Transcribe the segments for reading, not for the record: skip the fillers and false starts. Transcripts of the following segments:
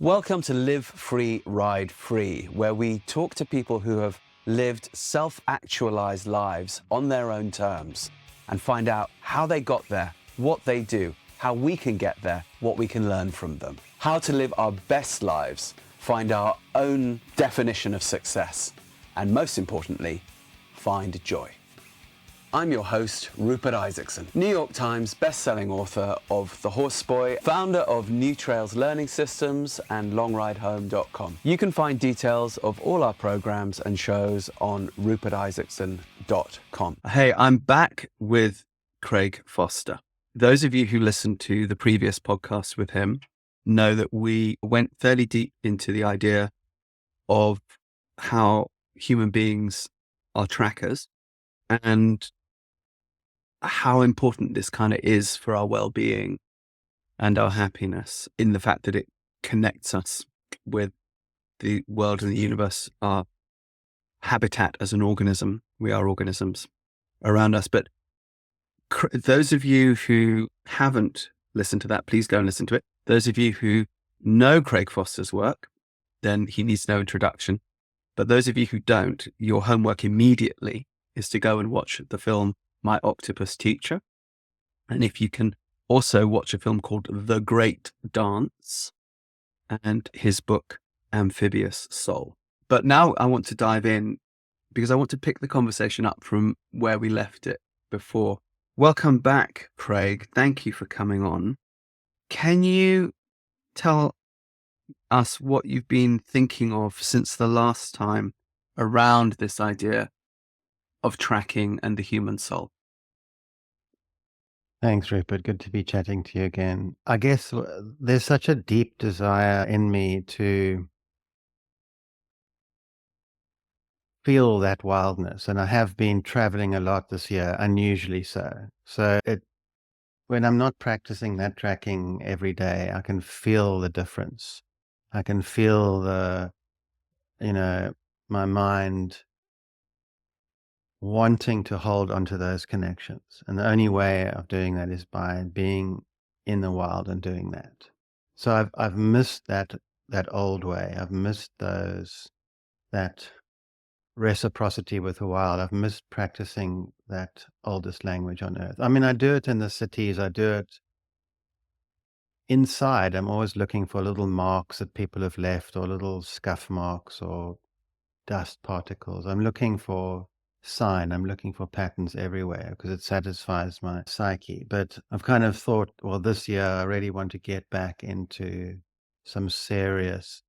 Welcome to Live Free, Ride Free, where we talk to people who have lived self-actualized lives on their own terms and find out how they got there, what they do, how we can get there, what we can learn from them, how to live our best lives, find our own definition of success, and most importantly, find joy. I'm your host, Rupert Isaacson, New York Times best-selling author of The Horse Boy, founder of New Trails Learning Systems and LongRideHome.com. You can find details of all our programs and shows on rupertisaacson.com. Hey, I'm back with Craig Foster. Those of you who listened to the previous podcast with him know that we went fairly deep into the idea of how human beings are trackers and how important this kind of is for our well-being and our happiness, in the fact that it connects us with the world and the universe, our habitat as an organism. We are organisms around us. But those of you who haven't listened to that, please go and listen to it. Those of you who know Craig Foster's work, then he needs no introduction. But those of you who don't, your homework immediately is to go and watch the film My Octopus Teacher. And if you can also watch a film called The Great Dance and his book, Amphibious Soul. But now I want to dive in because I want to pick the conversation up from where we left it before. Welcome back, Craig. Thank you for coming on. Can you tell us what you've been thinking of since the last time around this idea of tracking and the human soul? Thanks, Rupert. Good to be chatting to you again. I guess there's such a deep desire in me to feel that wildness, and I have been traveling a lot this year, unusually so. When I'm not practicing that tracking every day, I can feel the difference. I can feel my mind wanting to hold onto those connections. And the only way of doing that is by being in the wild and doing that. So I've missed that old way. I've missed that reciprocity with the wild. I've missed practicing that oldest language on earth. I mean, I do it in the cities. I do it inside. I'm always looking for little marks that people have left, or little scuff marks or dust particles. I'm looking for sign. I'm looking for patterns everywhere because it satisfies my psyche. But I've kind of thought, well, this year I really want to get back into some serious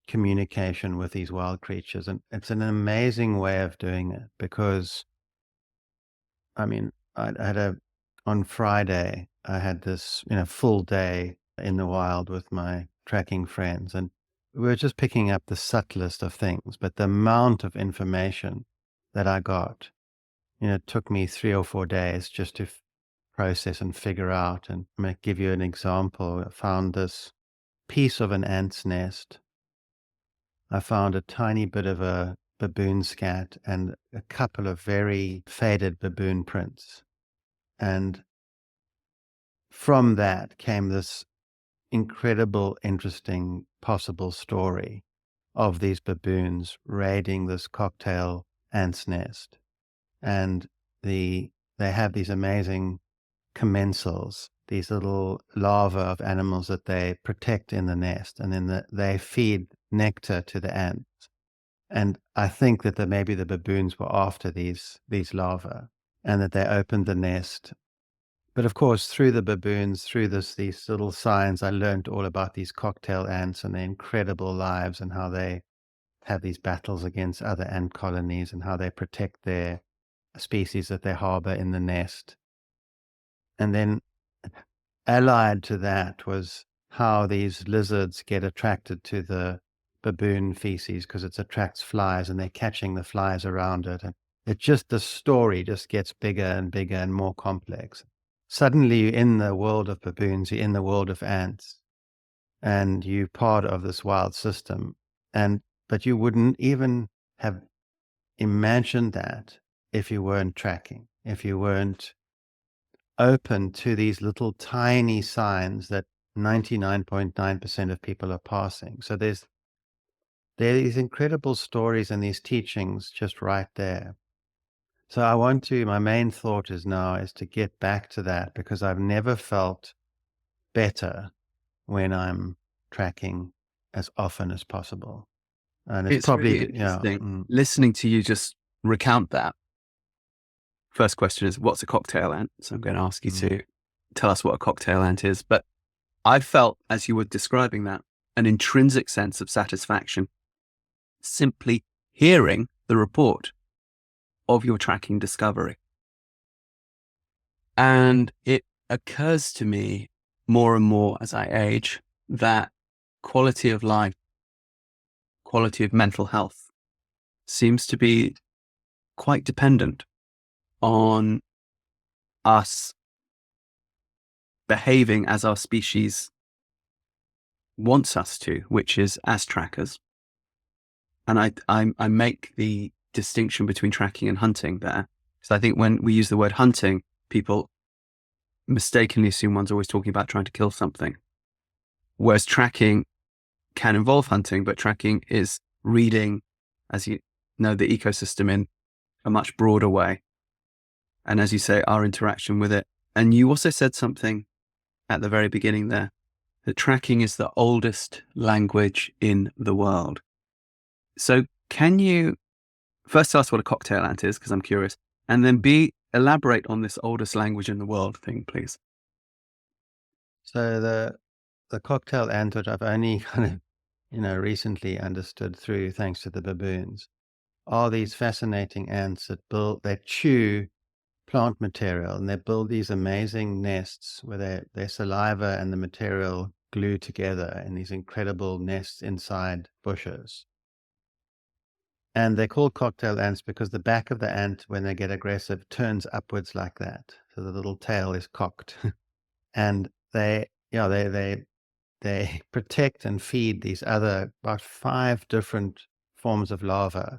communication with these wild creatures. And it's an amazing way of doing it because, I mean, on Friday, I had this, full day in the wild with my tracking friends, and we were just picking up the subtlest of things, but the amount of information that I got, it took me 3 or 4 days just to process and figure out. And I'm going to give you an example. I found this piece of an ant's nest. I found a tiny bit of a baboon scat and a couple of very faded baboon prints. And from that came this incredible, interesting, possible story of these baboons raiding this cocktail ant's nest. And they have these amazing commensals, these little larvae of animals that they protect in the nest, and then they feed nectar to the ants. And I think that maybe the baboons were after these larvae, and that they opened the nest. But of course, through the baboons, through these little signs, I learned all about these cocktail ants and their incredible lives, and how they have these battles against other ant colonies, and how they protect their species that they harbor in the nest. And then allied to that was how these lizards get attracted to the baboon feces because it attracts flies, and they're catching the flies around it. And the story just gets bigger and bigger and more complex. Suddenly you're in the world of baboons, you're in the world of ants, and you're part of this wild system. But you wouldn't even have imagined that if you weren't tracking, if you weren't open to these little tiny signs that 99.9% of people are passing. So there are these incredible stories and these teachings just right there. So my main thought is now is to get back to that, because I've never felt better when I'm tracking as often as possible. And it's It's probably, really yeah. interesting listening to you just recount that. First question is, what's a cocktail ant? So I'm going to ask you to tell us what a cocktail ant is. But I felt, as you were describing that, an intrinsic sense of satisfaction simply hearing the report of your tracking discovery. And it occurs to me more and more as I age that quality of life, quality of mental health seems to be quite dependent on us behaving as our species wants us to, which is as trackers. And I make the distinction between tracking and hunting there. So I think when we use the word hunting, people mistakenly assume one's always talking about trying to kill something. Whereas tracking can involve hunting, but tracking is reading, as you know, the ecosystem in a much broader way. And as you say, our interaction with it. And you also said something at the very beginning there, that tracking is the oldest language in the world. So can you first tell us what a cocktail ant is, because I'm curious, and then elaborate on this oldest language in the world thing, please. So the cocktail ant, which I've only kind of, recently understood through thanks to the baboons, are these fascinating ants that chew plant material, and they build these amazing nests where their saliva and the material glue together in these incredible nests inside bushes. And they're called cocktail ants because the back of the ant, when they get aggressive, turns upwards like that. So the little tail is cocked. And they protect and feed these other about 5 different forms of larvae,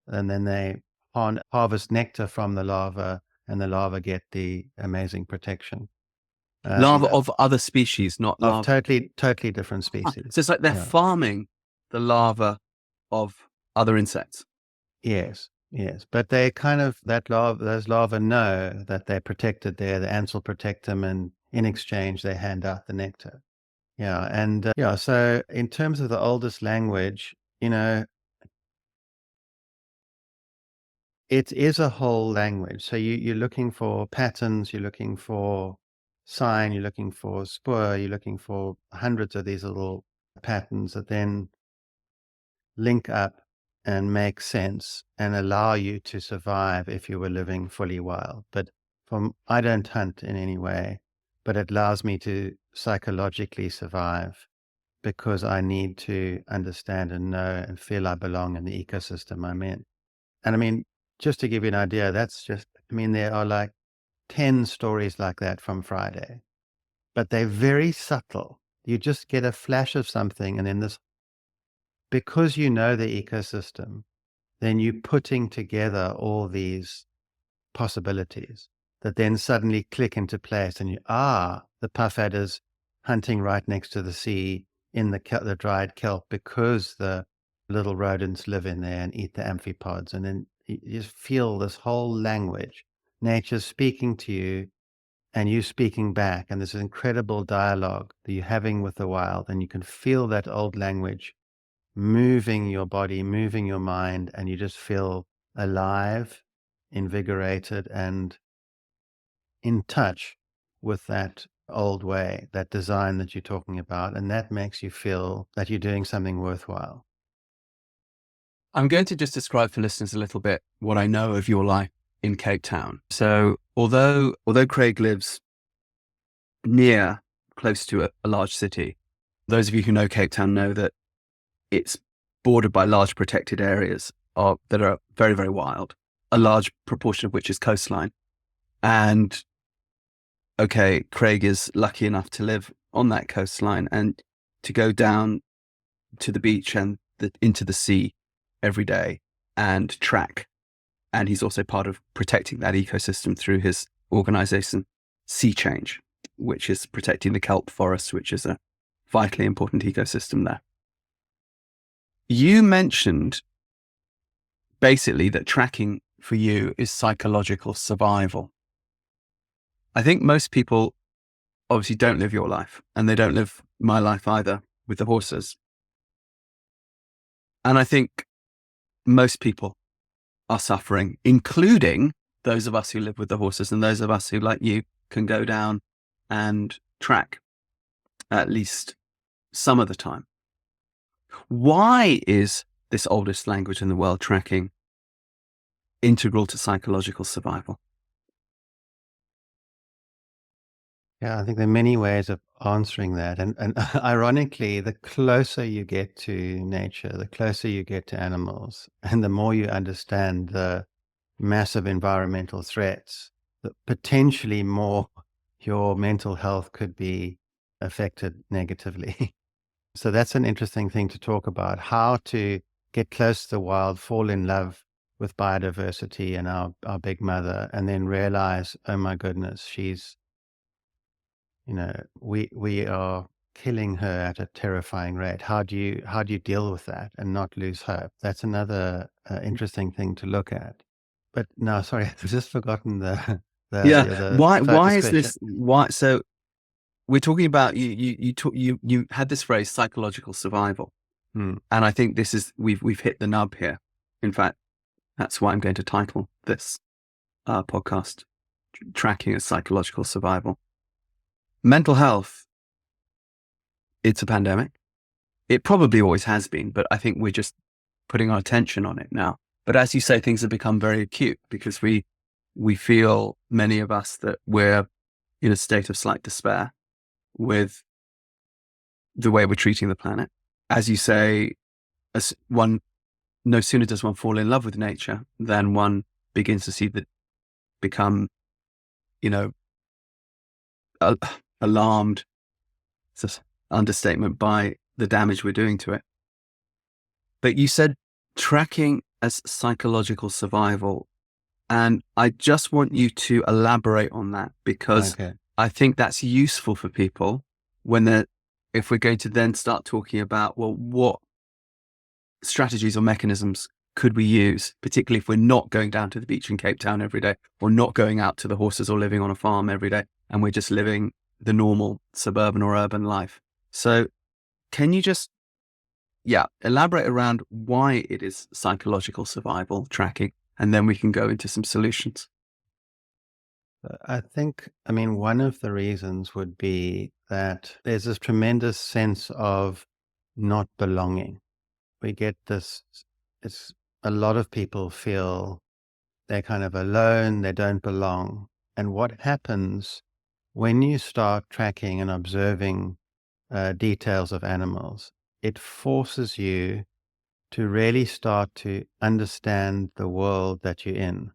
and then they harvest nectar from the larva, and the larvae get the amazing protection. Larvae of other species, not Of larvae. totally different species. So it's like they're Yeah. farming the larva of other insects. Yes, yes. But they kind of those larvae know that they're protected there. The ants will protect them, and in exchange, they hand out the nectar. Yeah, and so in terms of the oldest language, it is a whole language. So you're looking for patterns, you're looking for sign, you're looking for spoor, you're looking for hundreds of these little patterns that then link up and make sense and allow you to survive if you were living fully wild. But I don't hunt in any way, but it allows me to psychologically survive because I need to understand and know and feel I belong in the ecosystem I'm in. And I mean, just to give you an idea, there are like 10 stories like that from Friday, but they're very subtle. You just get a flash of something, and then because you know the ecosystem, then you're putting together all these possibilities that then suddenly click into place. And the puff adder's hunting right next to the sea in the dried kelp because the little rodents live in there and eat the amphipods. And then you just feel this whole language. Nature's speaking to you and you speaking back. And this incredible dialogue that you're having with the wild. And you can feel that old language moving your body, moving your mind, and you just feel alive, invigorated, and in touch with that old way, that design that you're talking about. And that makes you feel that you're doing something worthwhile. I'm going to just describe for listeners a little bit what I know of your life in Cape Town. So although Craig lives close to a large city, those of you who know Cape Town know that it's bordered by large protected areas that are very, very wild, a large proportion of which is coastline. And okay, Craig is lucky enough to live on that coastline and to go down to the beach and into the sea every day and track. And he's also part of protecting that ecosystem through his organization, Sea Change. which is protecting the kelp forest, which is a vitally important ecosystem there. You mentioned basically that tracking for you is psychological survival. I think most people obviously don't live your life, and they don't live my life either with the horses. And I think most people are suffering, including those of us who live with the horses and those of us who, like you, can go down and track at least some of the time. Why is this oldest language in the world, tracking, integral to psychological survival? Yeah, I think there are many ways of answering that. And ironically, the closer you get to nature, the closer you get to animals, and the more you understand the massive environmental threats, the potentially more your mental health could be affected negatively. So that's an interesting thing to talk about, how to get close to the wild, fall in love with biodiversity and our big mother, and then realize, oh my goodness, she's, we are killing her at a terrifying rate. How do you deal with that and not lose hope? That's another interesting thing to look at. But no, sorry, I've just forgotten Yeah. the Why focus is question. this? Why? So we're talking about you had this phrase psychological survival, Hmm. and I think this is we've hit the nub here. In fact, that's why I'm going to title this podcast "Tracking as Psychological Survival." Mental health, it's a pandemic. It probably always has been, but I think we're just putting our attention on it now. But as you say, things have become very acute because we feel, many of us, that we're in a state of slight despair with the way we're treating the planet. As you say, no sooner does one fall in love with nature than one begins to see that become, you know, alarmed, it's an understatement, by the damage we're doing to it. But you said tracking as psychological survival. And I just want you to elaborate on that, because Okay. I think that's useful for people if we're going to then start talking about, well, what strategies or mechanisms could we use, particularly if we're not going down to the beach in Cape Town every day, or not going out to the horses or living on a farm every day, and we're just living the normal suburban or urban life. So can you just, elaborate around why it is psychological survival tracking, and then we can go into some solutions. I think, one of the reasons would be that there's this tremendous sense of not belonging. We get this, it's a lot of people feel they're kind of alone, they don't belong. And what happens when you start tracking and observing details of animals, it forces you to really start to understand the world that you're in,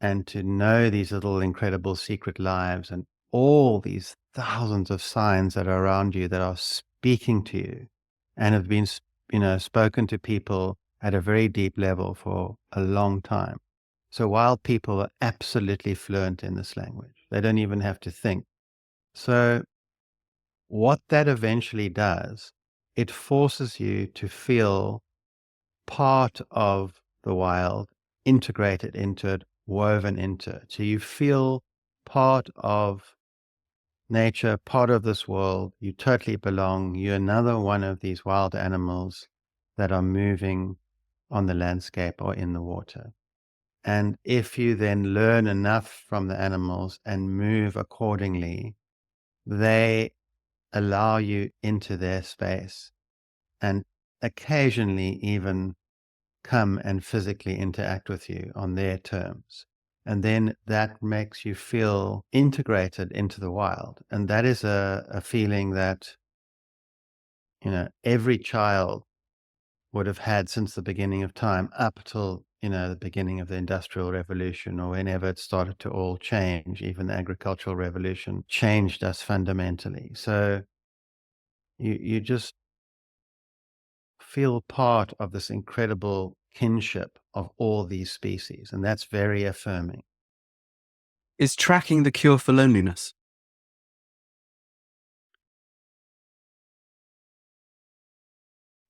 and to know these little incredible secret lives and all these thousands of signs that are around you that are speaking to you and have been spoken to people at a very deep level for a long time. So while people are absolutely fluent in this language, they don't even have to think. So what that eventually does, it forces you to feel part of the wild, integrated into it, woven into it. So you feel part of nature, part of this world. You totally belong. You're another one of these wild animals that are moving on the landscape or in the water. And if you then learn enough from the animals and move accordingly, they allow you into their space, and occasionally even come and physically interact with you on their terms. And then that makes you feel integrated into the wild. And that is a feeling that, every child would have had since the beginning of time, up till, the beginning of the Industrial Revolution, or whenever it started to all change. Even the Agricultural Revolution changed us fundamentally. So you just feel part of this incredible kinship of all these species, and that's very affirming. Is tracking the cure for loneliness?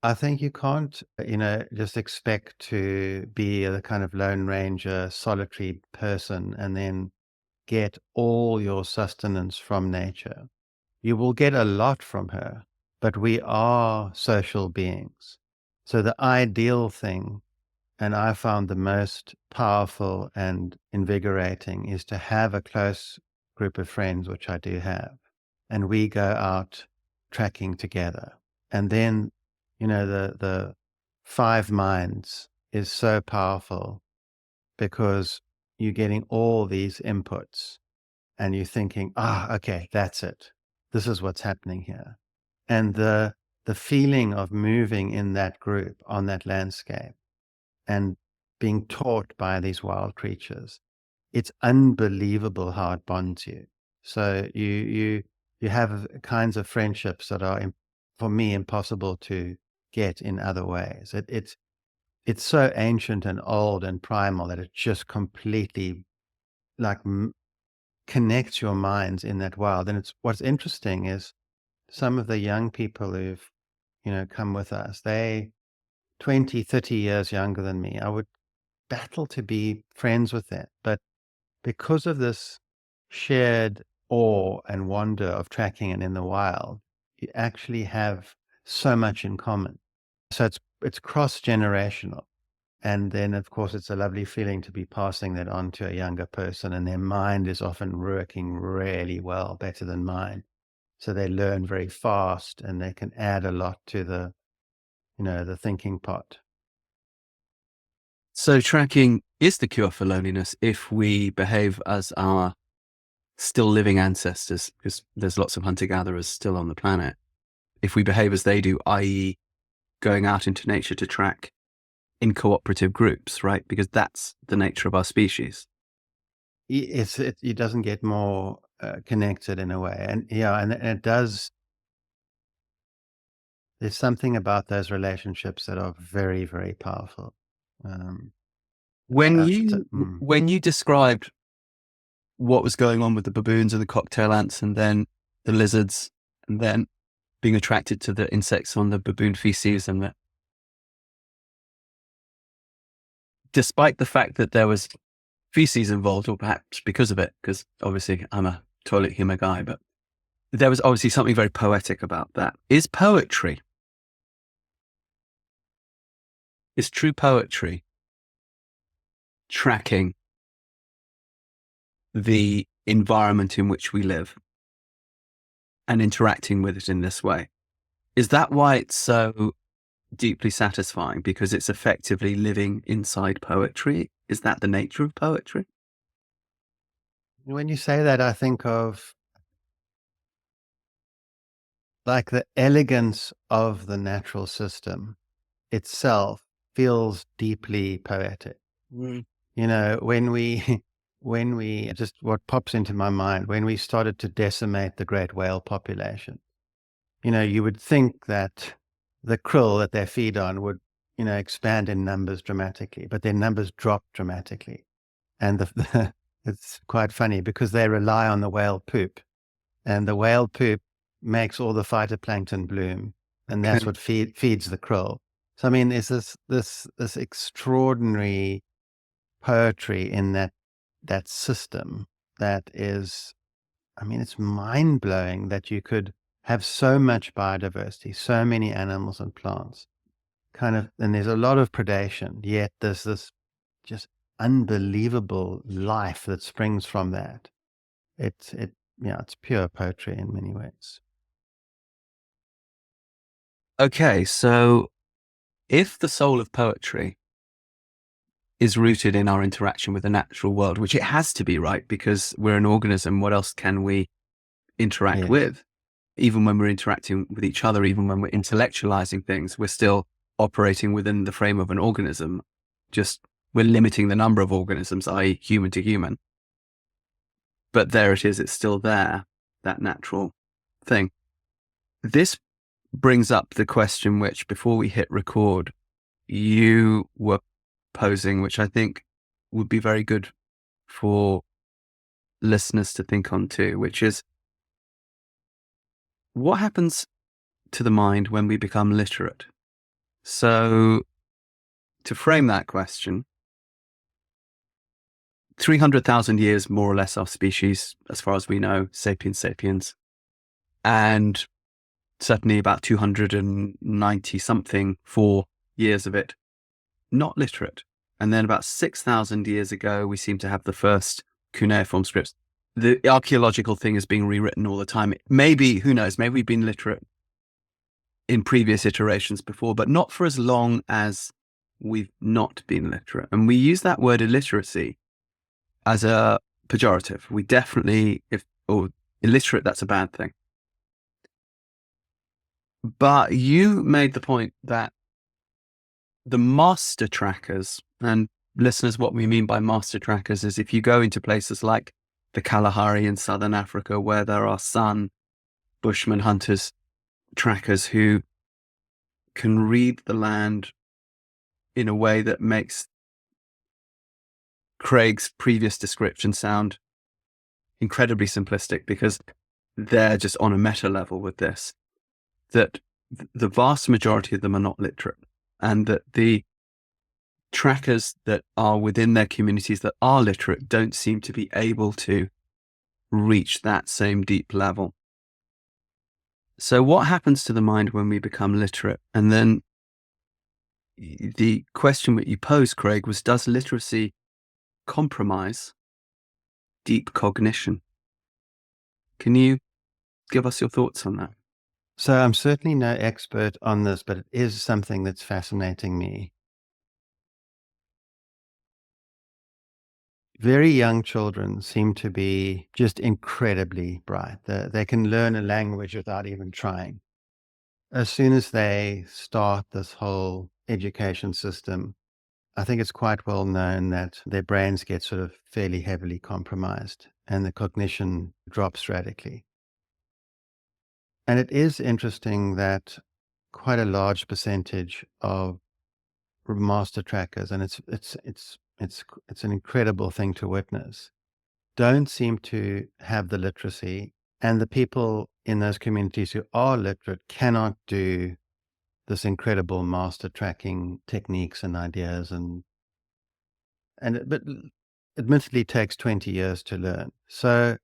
I think you can't, just expect to be the kind of lone ranger, solitary person and then get all your sustenance from nature. You will get a lot from her, but we are social beings. So the ideal thing, and I found the most powerful and invigorating, is to have a close group of friends, which I do have, and we go out tracking together. And then, the five minds is so powerful because you're getting all these inputs and you're thinking, okay, that's it. This is what's happening here. And the feeling of moving in that group on that landscape and being taught by these wild creatures, it's unbelievable how it bonds you. So you have kinds of friendships that are, for me, impossible to get in other ways. It's so ancient and old and primal that it just completely like connects your minds in that wild. And it's what's interesting is some of the young people who've come with us, they 20, 30 years younger than me. I would battle to be friends with them, but because of this shared awe and wonder of tracking and in the wild, you actually have so much in common. So it's cross generational. And then, of course, it's a lovely feeling to be passing that on to a younger person, and their mind is often working really well, better than mine. So they learn very fast, and they can add a lot to the thinking pot. So tracking is the cure for loneliness if we behave as our still living ancestors, because there's lots of hunter-gatherers still on the planet. If we behave as they do, i.e. going out into nature to track in cooperative groups, right? Because that's the nature of our species. It doesn't get more connected in a way, and yeah, and it does. There's something about those relationships that are very, very powerful. Um, When t- you mm. when you described what was going on with the baboons and the cocktail ants and then the lizards and then being attracted to the insects on the baboon feces and despite the fact that there was feces involved, or perhaps because of it, because obviously I'm a toilet humor guy, but there was obviously something very poetic about that. Is true poetry tracking the environment in which we live and interacting with it in this way? Is that why it's so deeply satisfying? Because it's effectively living inside poetry? Is that the nature of poetry? When you say that, I think of like the elegance of the natural system itself feels deeply poetic. Mm. When we when we just what pops into my mind when we started to decimate the great whale population, you would think that the krill that they feed on would, expand in numbers dramatically, but their numbers drop dramatically. And it's quite funny because they rely on the whale poop, and the whale poop makes all the phytoplankton bloom, and that's Okay. what feeds the krill. So I mean, there's this extraordinary poetry in that system that is, I mean, it's mind blowing that you could have so much biodiversity, so many animals and plants, kind of, and there's a lot of predation, yet there's this just unbelievable life that springs from that. Yeah, it's pure poetry in many ways. Okay, so if the soul of poetry is rooted in our interaction with the natural world, which it has to be, right? Because we're an organism, what else can we interact Yes. with? Even when we're interacting with each other, even when we're intellectualizing things, we're still operating within the frame of an organism. Just we're limiting the number of organisms, i.e. human to human. But there it is, it's still there, that natural thing. This brings up the question which, before we hit record, you were posing, which I think would be very good for listeners to think on too, which is what happens to the mind when we become literate? So to frame that question, 300,000 years, more or less, our species, as far as we know, sapiens sapiens, and certainly about 290 something 4 years of it, not literate. And then about 6,000 years ago, we seem to have the first cuneiform scripts. The archaeological thing is being rewritten all the time. Maybe, who knows, maybe we've been literate in previous iterations before, but not for as long as we've not been literate. And we use that word illiteracy as a pejorative. We definitely, illiterate, that's a bad thing. But you made the point that the master trackers, and listeners, what we mean by master trackers is if you go into places like the Kalahari in southern Africa, where there are San Bushman hunters, trackers who can read the land in a way that makes Craig's previous description sound incredibly simplistic, because they're just on a meta level with this, that the vast majority of them are not literate, and that the trackers that are within their communities that are literate don't seem to be able to reach that same deep level. So what happens to the mind when we become literate? And then the question that you posed, Craig, was, does literacy compromise deep cognition? Can you give us your thoughts on that? So I'm certainly no expert on this, but it is something that's fascinating me. Very young children seem to be just incredibly bright. They can learn a language without even trying. As soon as they start this whole education system, I think it's quite well known that their brains get sort of fairly heavily compromised and the cognition drops radically. And it is interesting that quite a large percentage of master trackers, and it's an incredible thing to witness, don't seem to have the literacy, and the people in those communities who are literate cannot do this incredible master tracking techniques and ideas, but admittedly takes 20 years to learn. So,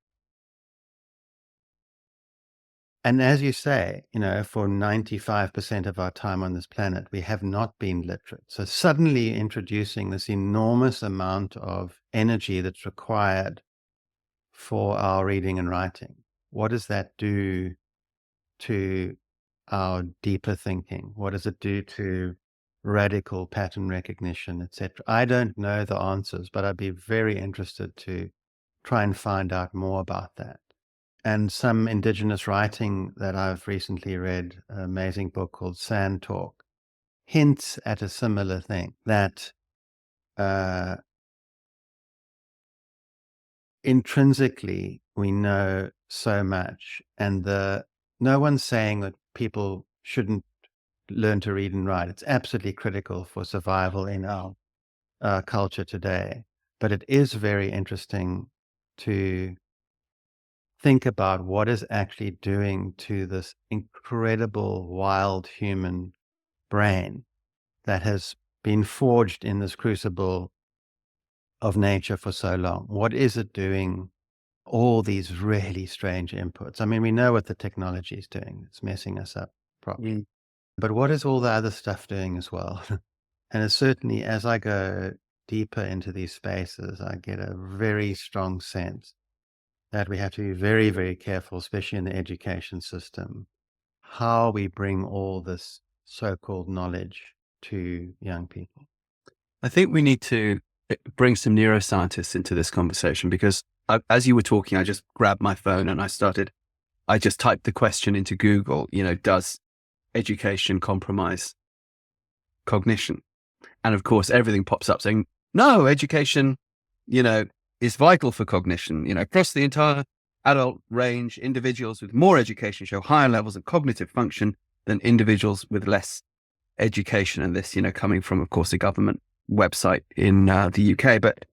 and as you say, for 95% of our time on this planet, we have not been literate. So suddenly introducing this enormous amount of energy that's required for our reading and writing, what does that do to our deeper thinking? What does it do to radical pattern recognition, etc.? I don't know the answers, but I'd be very interested to try and find out more about that. And some indigenous writing that I've recently read, an amazing book called Sand Talk, hints at a similar thing, that intrinsically we know so much, and no one's saying that people shouldn't learn to read and write. It's absolutely critical for survival in our culture today. But it is very interesting to think about what is actually doing to this incredible wild human brain that has been forged in this crucible of nature for so long. What is it doing? All these really strange inputs. I mean, we know what the technology is doing. It's messing us up properly. But what is all the other stuff doing as well? And it's certainly, as I go deeper into these spaces, I get a very strong sense that we have to be very, very careful, especially in the education system, how we bring all this so-called knowledge to young people. I think we need to bring some neuroscientists into this conversation, because as you were talking, I just grabbed my phone and I just typed the question into Google, does education compromise cognition? And of course, everything pops up saying, no, education, is vital for cognition. Across the entire adult range, individuals with more education show higher levels of cognitive function than individuals with less education. And this, coming from, of course, a government website in the UK. But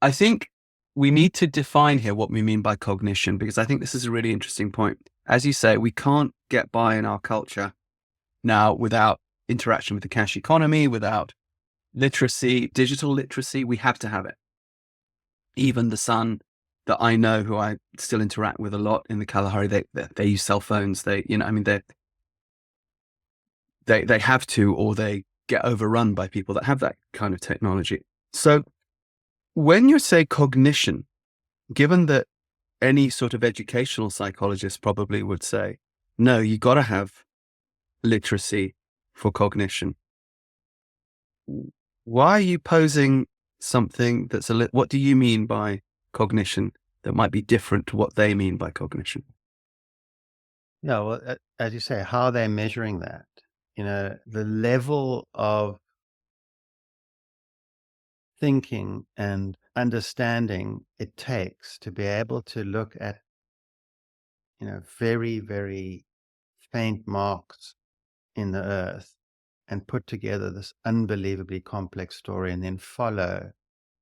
I think we need to define here what we mean by cognition, because I think this is a really interesting point. As you say, we can't get by in our culture now without interaction with the cash economy, without literacy, digital literacy. We have to have it. Even the son that I know, who I still interact with a lot in the Kalahari, they use cell phones. They have to, or they get overrun by people that have that kind of technology. So when you say cognition, given that any sort of educational psychologist probably would say, no, you got to have literacy for cognition. Why are you posing something that's what do you mean by cognition that might be different to what they mean by cognition? No, well, as you say, how are they measuring that? The level of thinking and understanding it takes to be able to look at, very, very faint marks in the earth and put together this unbelievably complex story and then follow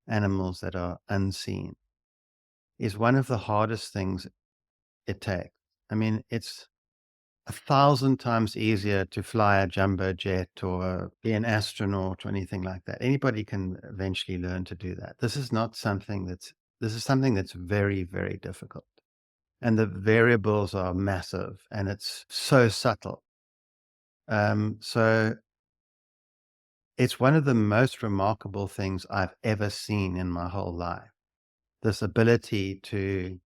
animals that are unseen is one of the hardest things it takes. I mean, it's 1,000 times easier to fly a jumbo jet or be an astronaut or anything like that. Anybody can eventually learn to do that. This is something that's very, very difficult. And the variables are massive and it's so subtle. So it's one of the most remarkable things I've ever seen in my whole life. This ability to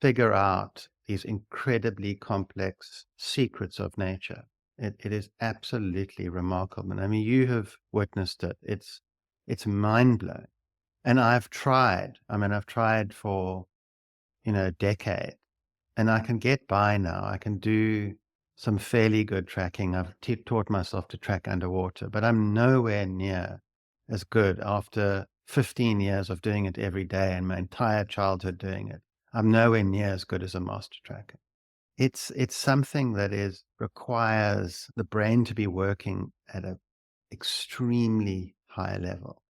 figure out these incredibly complex secrets of nature. It is absolutely remarkable. And I mean, you have witnessed it. It's mind blowing. And I've tried. I mean, I've tried for a decade, and I can get by now. I can do some fairly good tracking. I've taught myself to track underwater, but I'm nowhere near as good after 15 years of doing it every day and my entire childhood doing it. I'm nowhere near as good as a master tracker. It's something that requires the brain to be working at an extremely high level.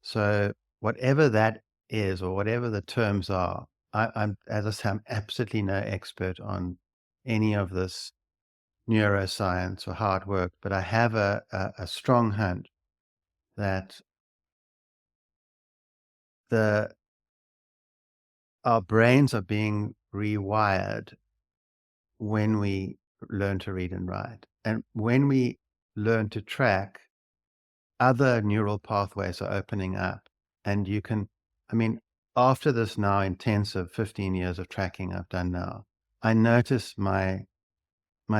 So whatever that is, or whatever the terms are, I'm, as I say, I'm absolutely no expert on any of this neuroscience or hard work, but I have a strong hunch that our brains are being rewired when we learn to read and write. And when we learn to track, other neural pathways are opening up. And I mean, after this now intensive 15 years of tracking I've done now, I notice my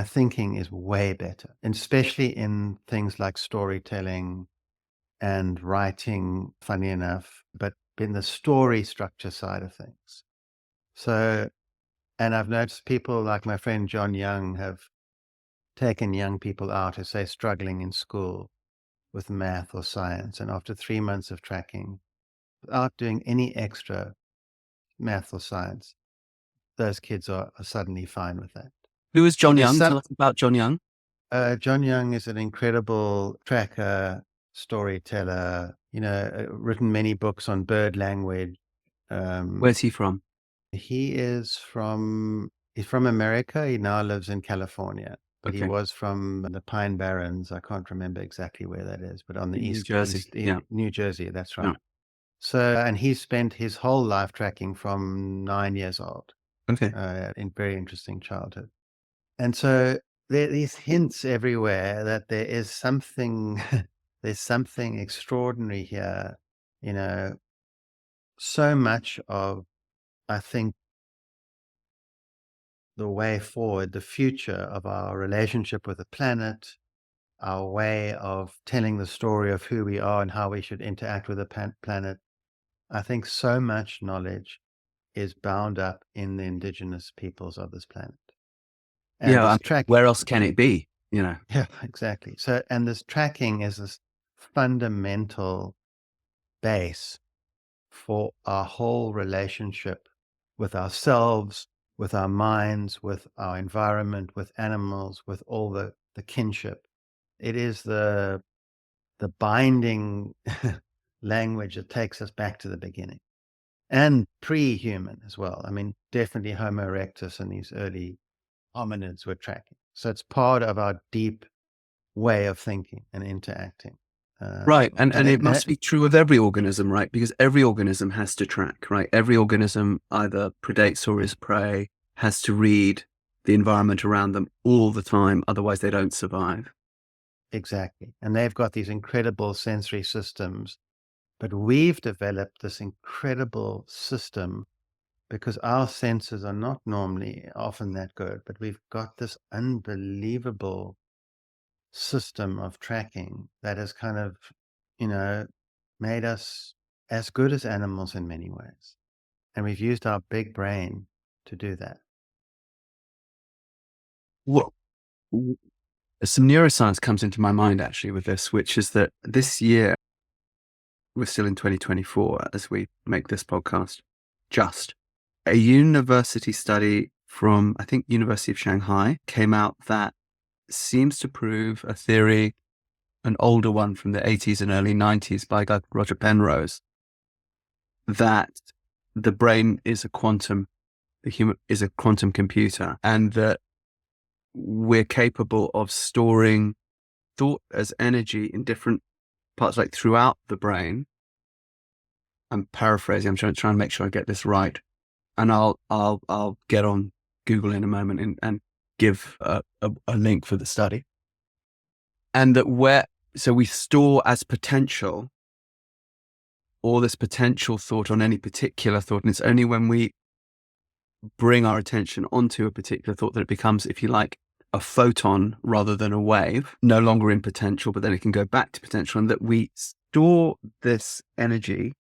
thinking is way better, and especially in things like storytelling and writing, funny enough, but in the story structure side of things. So, and I've noticed people like my friend John Young have taken young people out who say struggling in school with math or science. And after 3 months of tracking, without doing any extra math or science, those kids are suddenly fine with that. Who is So John Young? Tell us about John Young. John Young is an incredible tracker, storyteller, written many books on bird language. Where's he from? He's from America. He now lives in California, but he Okay. was from the Pine Barrens. I can't remember exactly where that is, but on the New Jersey. Yeah. New Jersey, that's right. Yeah. So, and he spent his whole life tracking from 9 years old, Okay. in very interesting childhood. And so there are these hints everywhere that there is something, there's something extraordinary here. So much of, I think, the way forward, the future of our relationship with the planet, our way of telling the story of who we are and how we should interact with the planet. I think so much knowledge is bound up in the indigenous peoples of this planet. And Yeah. this track, Where else can it be? yeah, exactly. So, and this tracking is this fundamental base for our whole relationship with ourselves, with our minds, with our environment, with animals, with all the kinship. It is the binding language that takes us back to the beginning, and pre-human as well. I mean, definitely Homo erectus and these early hominids were tracking. So it's part of our deep way of thinking and interacting. Right. And And it and must be true of every organism, right? Because every organism has to track, right? Every organism either predates or is prey, has to read the environment around them all the time. Otherwise, they don't survive. exactly. And they've got these incredible sensory systems, but we've developed this incredible system because our senses are not normally often that good, but we've got this unbelievable system of tracking that has kind of, you know, made us as good as animals in many ways. And we've used our big brain to do that. What some neuroscience comes into my mind actually with this, which is that this year, we're still in 2024 as we make this podcast, just a university study from, I think, University of Shanghai came out that seems to prove a theory, an older one from the 80s and early 90s by a guy called Roger Penrose, that the brain is the human is a quantum computer, and that we're capable of storing thought as energy in different parts, like throughout the brain. I'm paraphrasing. I'm trying to make sure I get this right, and I'll get on Google in a moment and give a link for the study. And that so we store as potential all this potential thought on any particular thought, and it's only when we bring our attention onto a particular thought that it becomes, if you like, a photon rather than a wave, no longer in potential, but then it can go back to potential, and that we store this energy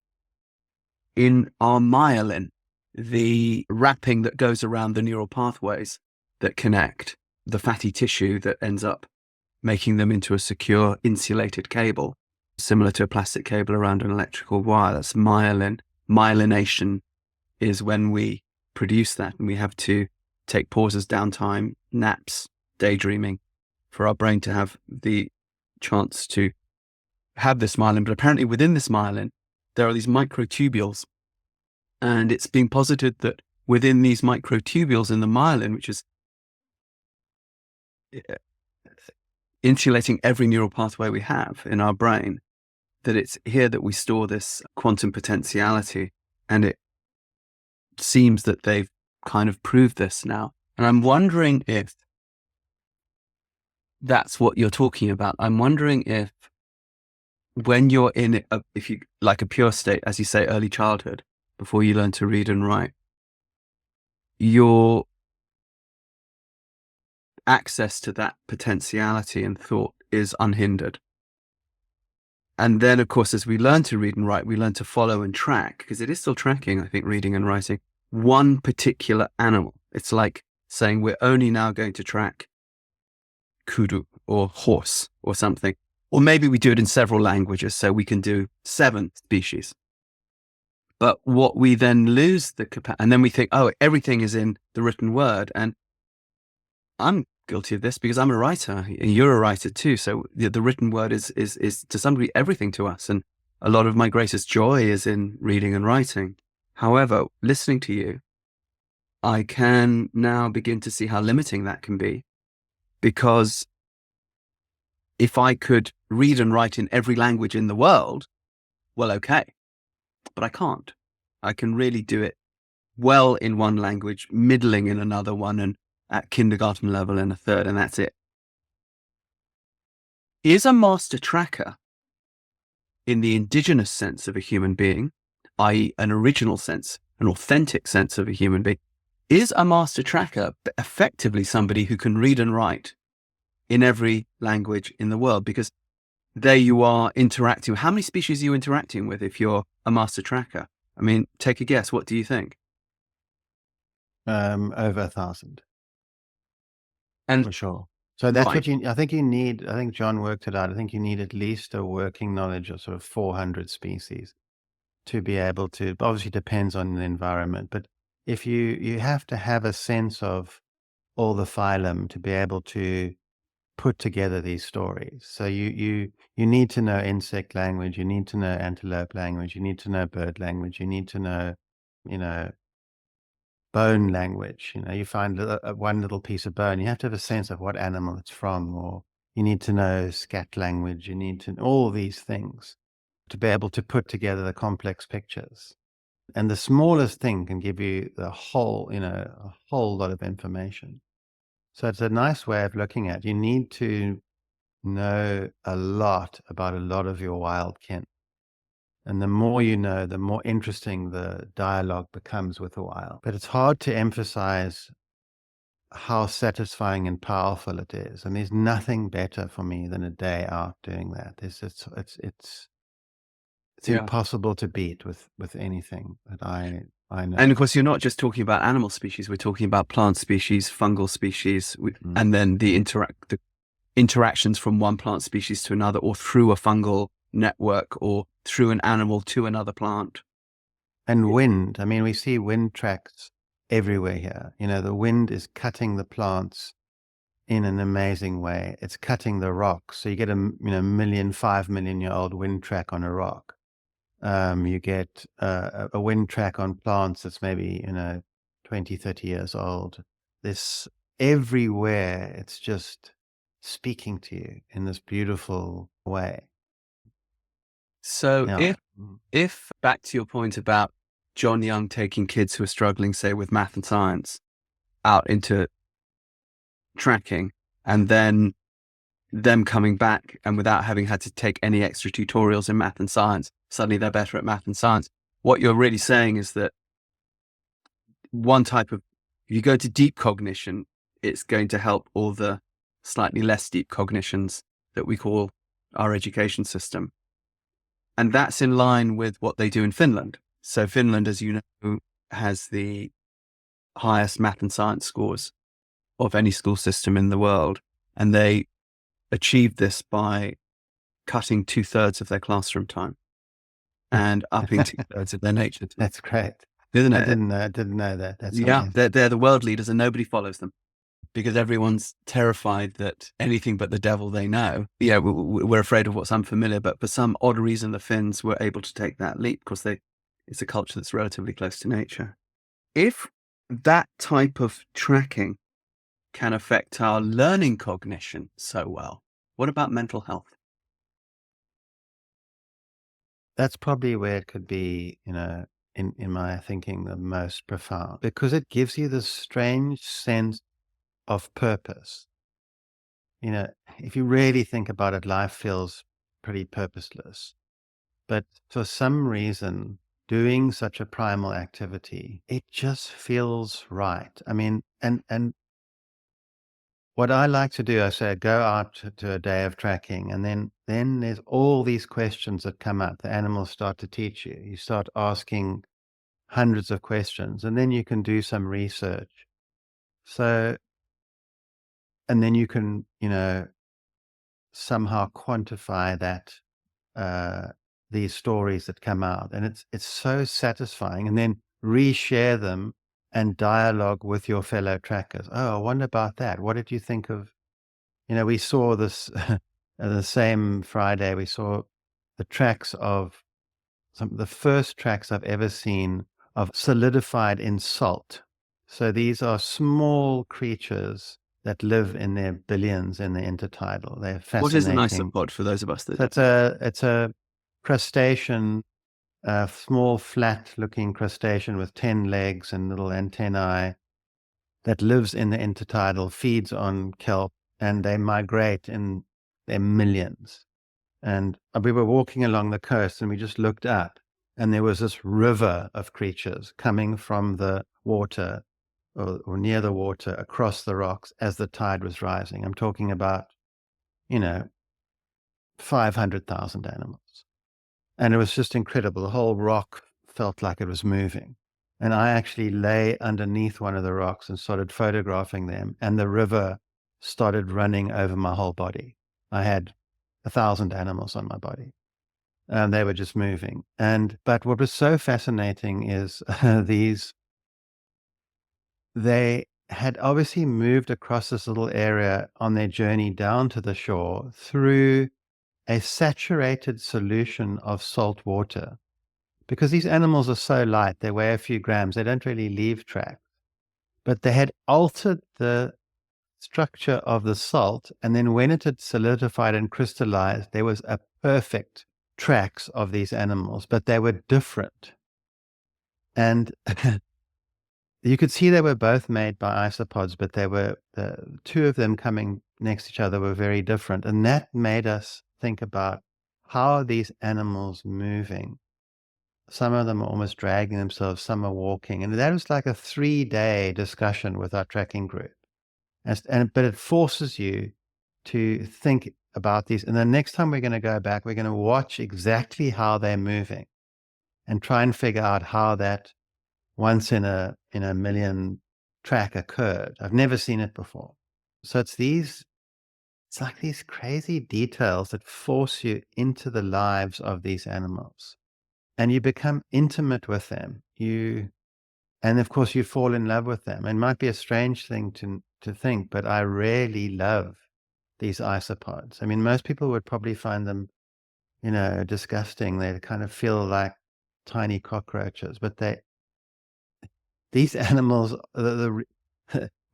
in our myelin, the wrapping that goes around the neural pathways that connect the fatty tissue that ends up making them into a secure insulated cable, similar to a plastic cable around an electrical wire. That's myelin. Myelination is when we produce that, and we have to take pauses, downtime, naps, daydreaming for our brain to have the chance to have this myelin. But apparently within this myelin, there are these microtubules, and it's being posited that within these microtubules in the myelin, which is insulating every neural pathway we have in our brain, that it's here that we store this quantum potentiality. And it seems that they've kind of proved this now. And I'm wondering if that's what you're talking about. I'm wondering if when you're in it, if you like a pure state, as you say, early childhood, before you learn to read and write, your access to that potentiality and thought is unhindered. And then, of course, as we learn to read and write, we learn to follow and track, because it is still tracking, I think, reading and writing, one particular animal. It's like saying we're only now going to track kudu or horse or something. Or maybe we do it in several languages, so we can do 7 species. But what we then lose the capacity, and then we think, oh, everything is in the written word. And I'm guilty of this because I'm a writer, and you're a writer too. So the written word is to some degree everything to us. And a lot of my greatest joy is in reading and writing. However, listening to you, I can now begin to see how limiting that can be, because if I could read and write in every language in the world, well, okay, but I can't. I can really do it well in one language, middling in another one, and at kindergarten level in a third, and that's it. Is a master tracker, in the indigenous sense of a human being, i.e. an original sense, an authentic sense of a human being, is a master tracker effectively somebody who can read and write in every language in the world? Because there you are interacting. How many species are you interacting with if you're a master tracker? I mean, take a guess. What do you think? Over 1,000 And for sure. So that's right, what I think you need. I think John worked it out. I think you need at least a working knowledge of sort of 400 species to be able to. Obviously, depends on the environment, but if you have to have a sense of all the phylum to be able to put together these stories. So you need to know insect language, you need to know antelope language, you need to know bird language, you need to know, you know, bone language. You know, you find one little piece of bone, you have to have a sense of what animal it's from, or You need to know scat language. You need to know all these things to be able to put together the complex pictures. And the smallest thing can give you the whole, a whole lot of information. So it's a nice way of looking at it. You need to know a lot about a lot of your wild kin. And the more you know, the more interesting the dialogue becomes with the wild. But it's hard to emphasize how satisfying and powerful it is. And there's nothing better for me than a day out doing that. It's Yeah. impossible to beat with anything that I know. And of course, you're not just talking about animal species. We're talking about plant species, fungal species, and then the interactions from one plant species to another, or through a fungal network, or through an animal to another plant. And wind. I mean, we see wind tracks everywhere here. The wind is cutting the plants in an amazing way. It's cutting the rocks. So you get a million, 5 million-year-old wind track on a rock. You get a wind track on plants that's maybe 20, 30 years old. This everywhere. It's just speaking to you in this beautiful way. So Yeah. if back to your point about John Young taking kids who are struggling, say, with math and science out into tracking, and then them coming back and without having had to take any extra tutorials in math and science, suddenly they're better at math and science. What you're really saying is that if you go to deep cognition, it's going to help all the slightly less deep cognitions that we call our education system. And that's in line with what they do in Finland. So Finland, as you know, has the highest math and science scores of any school system in the world. And they achieved this by cutting 2/3 of their classroom time and upping 2/3 of their nature time. That's great. Isn't it? I didn't know that. That's yeah, amazing. they're the world leaders and nobody follows them because everyone's terrified that anything but the devil they know. Yeah, we're afraid of what's unfamiliar, but for some odd reason, the Finns were able to take that leap because it's a culture that's relatively close to nature. If that type of tracking can affect our learning cognition so well, what about mental health? That's probably where it could be, in my thinking, the most profound, because it gives you this strange sense of purpose. If you really think about it, life feels pretty purposeless. But for some reason, doing such a primal activity, it just feels right. I mean, and what I like to do, I say, go out to a day of tracking, and then there's all these questions that come up. The animals start to teach you. You start asking hundreds of questions, and then you can do some research. So, and then you can, somehow quantify that, these stories that come out, and it's so satisfying. And then reshare them and dialogue with your fellow trackers. Oh, I wonder about that. What did you think of? We saw this the same Friday. We saw the tracks of the first tracks I've ever seen of solidified in salt. So these are small creatures that live in their billions in the intertidal. They're What is an fascinating. isopod for those of us that So it's a crustacean, a small flat-looking crustacean with 10 legs and little antennae that lives in the intertidal, feeds on kelp, and they migrate in their millions. And we were walking along the coast and we just looked up, and there was this river of creatures coming from the water or near the water across the rocks as the tide was rising. I'm talking about, 500,000 animals. And it was just incredible. The whole rock felt like it was moving. And I actually lay underneath one of the rocks and started photographing them, and the river started running over my whole body. I had 1,000 animals on my body, and they were just moving. But what was so fascinating is they had obviously moved across this little area on their journey down to the shore through a saturated solution of salt water. Because these animals are so light, they weigh a few grams, they don't really leave tracks. But they had altered the structure of the salt, and then when it had solidified and crystallized, there was a perfect tracks of these animals, but they were different. And you could see they were both made by isopods, but they were the two of them coming next to each other were very different. And that made us think about how are these animals moving. Some of them are almost dragging themselves, some are walking. And that was like a 3-day discussion with our tracking group. But it forces you to think about these. And the next time we're going to go back, we're going to watch exactly how they're moving and try and figure out how that once in a million track occurred. I've never seen it before. So it's like these crazy details that force you into the lives of these animals. And you become intimate with them. And of course you fall in love with them. It might be a strange thing to think, but I really love these isopods. I mean, most people would probably find them, disgusting. They kind of feel like tiny cockroaches, but these animals,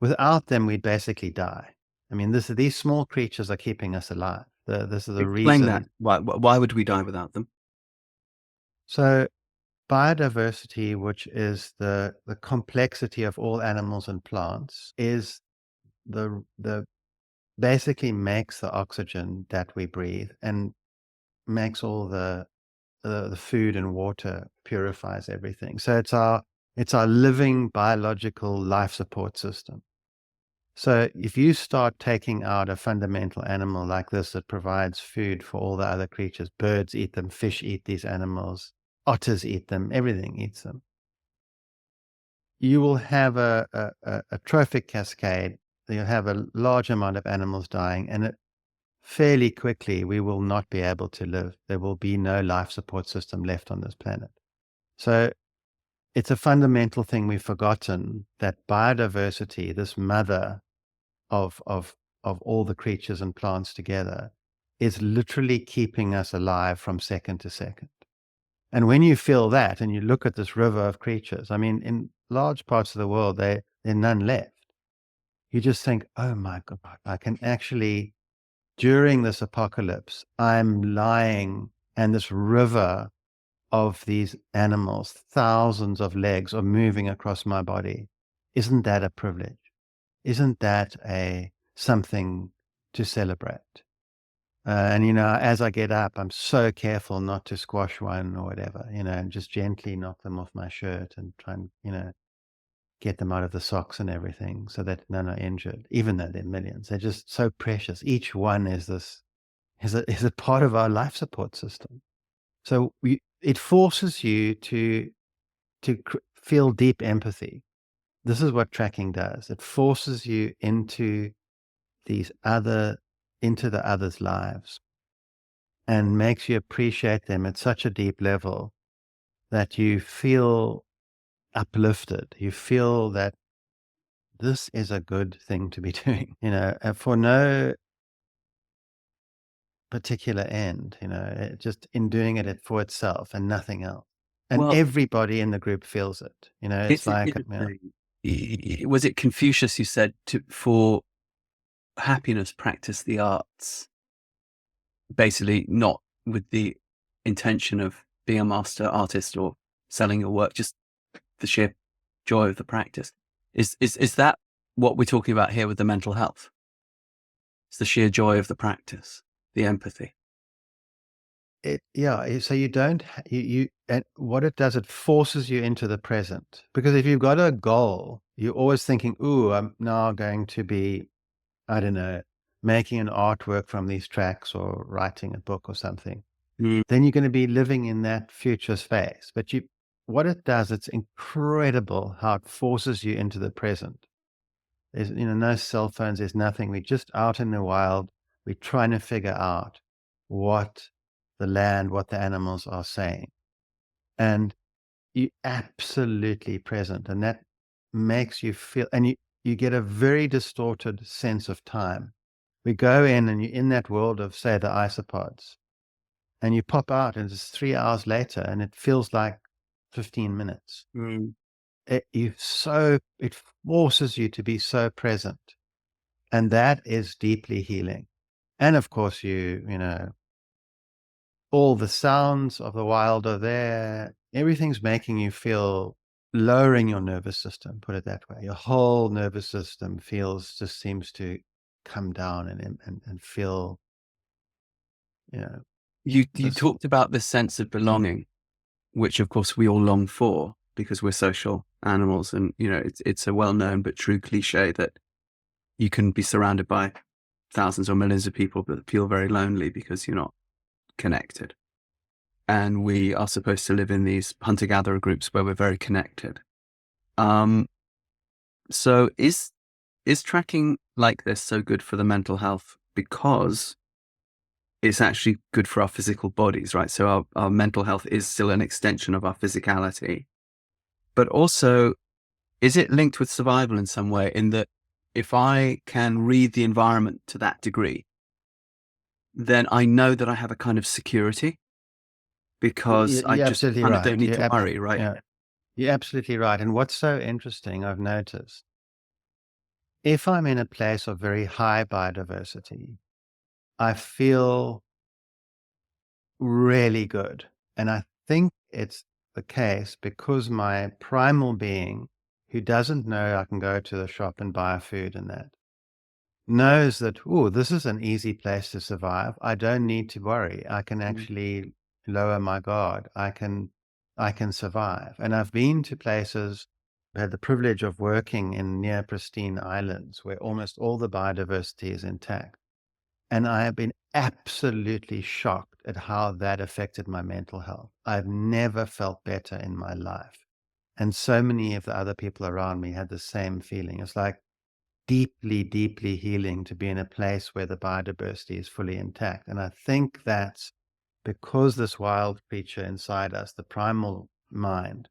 without them, we'd basically die. I mean, these small creatures are keeping us alive. This is the Explain reason. that. Why would we die without them? So biodiversity, which is the complexity of all animals and plants, is the basically makes the oxygen that we breathe and makes all the food and water, purifies everything. So it's our living biological life support system. So if you start taking out a fundamental animal like this that provides food for all the other creatures, birds eat them, fish eat these animals, otters eat them, everything eats them, you will have a trophic cascade. You'll have a large amount of animals dying, and fairly quickly we will not be able to live. There will be no life support system left on this planet. So it's a fundamental thing we've forgotten, that biodiversity, this mother of all the creatures and plants together, is literally keeping us alive from second to second. And when you feel that and you look at this river of creatures, I mean, in large parts of the world, there are none left. You just think, oh my God, I can actually, during this apocalypse, I'm lying and this river of these animals, thousands of legs are moving across my body. Isn't that a privilege? Isn't that something to celebrate? And as I get up, I'm so careful not to squash one or whatever, and just gently knock them off my shirt and try and, get them out of the socks and everything so that none are injured, even though they're millions. They're just so precious. Each one is a part of our life support system. So it forces you to feel deep empathy. This is what tracking does. It forces you into the other's lives and makes you appreciate them at such a deep level that you feel uplifted. You feel that this is a good thing to be doing, for no particular end, just in doing it for itself and nothing else. And Well, everybody in the group feels it. It's it's like, interesting. Was it Confucius who said, for happiness, practice the arts? Basically, not with the intention of being a master artist or selling your work, just the sheer joy of the practice. Is that what we're talking about here with the mental health? It's the sheer joy of the practice, the empathy. So you don't, and what it does, it forces you into the present. Because if you've got a goal, you're always thinking, ooh, I'm now going to be, I don't know, making an artwork from these tracks or writing a book or something. Mm. Then you're going to be living in that future space. But what it does, it's incredible how it forces you into the present. There's, no cell phones, there's nothing. We're just out in the wild. We're trying to figure out what the animals are saying. And you're absolutely present. And that makes you feel, and you get a very distorted sense of time. We go in and you're in that world of, say, the isopods, and you pop out and it's 3 hours later and it feels like 15 minutes. Mm. It forces you to be so present. And that is deeply healing. And of course, all the sounds of the wild are there. Everything's making you feel, lowering your nervous system, put it that way. Your whole nervous system just seems to come down and feel, You this. talked about this sense of belonging, which of course we all long for because we're social animals. And, it's a well-known but true cliche that you can be surrounded by thousands or millions of people, but feel very lonely because you're not connected. And we are supposed to live in these hunter-gatherer groups where we're very connected. So is tracking like this so good for the mental health because it's actually good for our physical bodies, right? So our mental health is still an extension of our physicality. But also, is it linked with survival in some way, in that if I can read the environment to that degree, then I know that I have a kind of security because I You're just absolutely kind of right. don't need to worry, right? Yeah, you're absolutely right. And what's so interesting, I've noticed, if I'm in a place of very high biodiversity, I feel really good. And I think it's the case because my primal being, who doesn't know I can go to the shop and buy food and that, knows that, oh, this is an easy place to survive. I don't need to worry. I can Mm. actually lower my guard. I can survive. And I've been to places, had the privilege of working in near pristine islands where almost all the biodiversity is intact. And I have been absolutely shocked at how that affected my mental health. I've never felt better in my life. And so many of the other people around me had the same feeling. It's like deeply, deeply healing to be in a place where the biodiversity is fully intact. And I think that's because this wild creature inside us, the primal mind,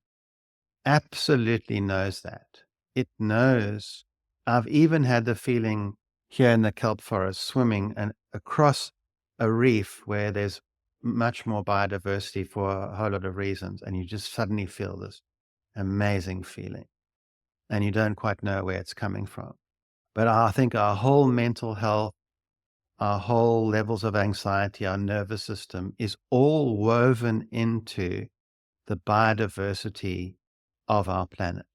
absolutely knows that. It knows. I've even had the feeling here in the kelp forest swimming and across a reef where there's much more biodiversity for a whole lot of reasons. And you just suddenly feel this amazing feeling and you don't quite know where it's coming from. But I think our whole mental health, our whole levels of anxiety, our nervous system is all woven into the biodiversity of our planet.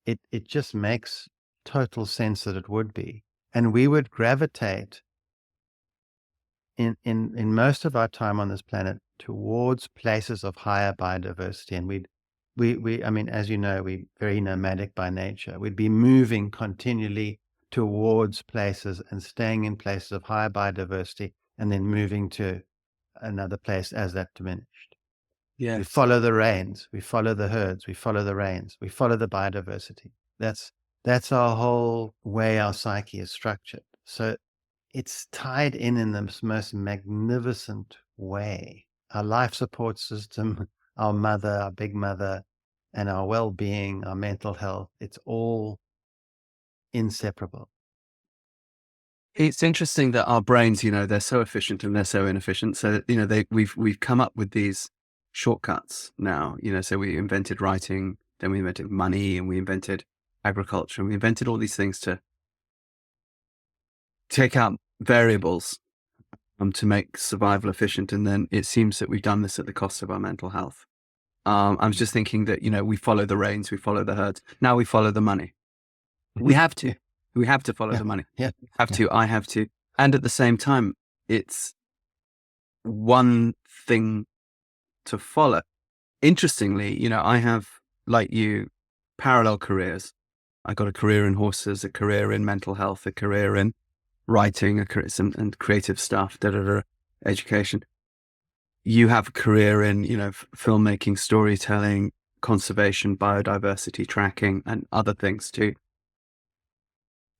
It just makes total sense that it would be. And we would gravitate in most of our time on this planet towards places of higher biodiversity. And I mean, as you know, we're very nomadic by nature. We'd be moving continually towards places and staying in places of higher biodiversity and then moving to another place as that diminished. We Yes. follow the rains, we follow the herds, we follow the rains, we follow the biodiversity. That's our whole way our psyche is structured. So it's tied in this most magnificent way. Our life support system, our mother, our big mother, and our well-being, our mental health, it's all inseparable. It's interesting that our brains, they're so efficient and they're so inefficient. So, we've come up with these shortcuts now, so we invented writing, then we invented money, and we invented agriculture, and we invented all these things to take out variables to make survival efficient. And then it seems that we've done this at the cost of our mental health. I was just thinking that, we follow the rains, we follow the herds. Now we follow the money. We have to. We have to follow Yeah, the money. yeah, Have yeah. to. I have to. And at the same time, it's one thing to follow. Interestingly, I have, like you, parallel careers. I got a career in horses, a career in mental health, a career in writing, and creative stuff, education. You have a career in, filmmaking, storytelling, conservation, biodiversity tracking, and other things too.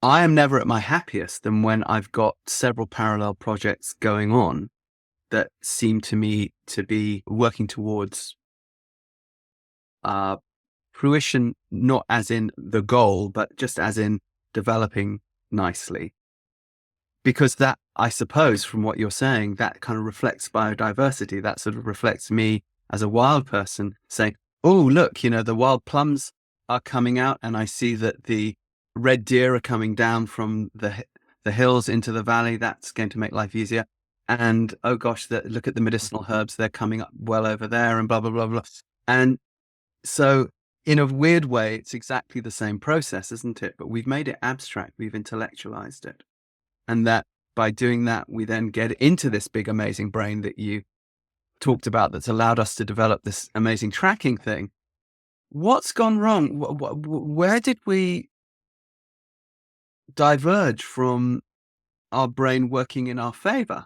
I am never at my happiest than when I've got several parallel projects going on that seem to me to be working towards fruition, not as in the goal, but just as in developing nicely. Because that, I suppose, from what you're saying, that kind of reflects biodiversity. That sort of reflects me as a wild person saying, oh, look, the wild plums are coming out, and I see that the red deer are coming down from the the hills into the valley. That's going to make life easier. And oh gosh, look at the medicinal herbs. They're coming up well over there and blah, blah, blah, blah. And so in a weird way, it's exactly the same process, isn't it? But we've made it abstract. We've intellectualized it. And that by doing that, we then get into this big, amazing brain that you talked about that's allowed us to develop this amazing tracking thing. What's gone wrong? Where did we diverge from our brain working in our favor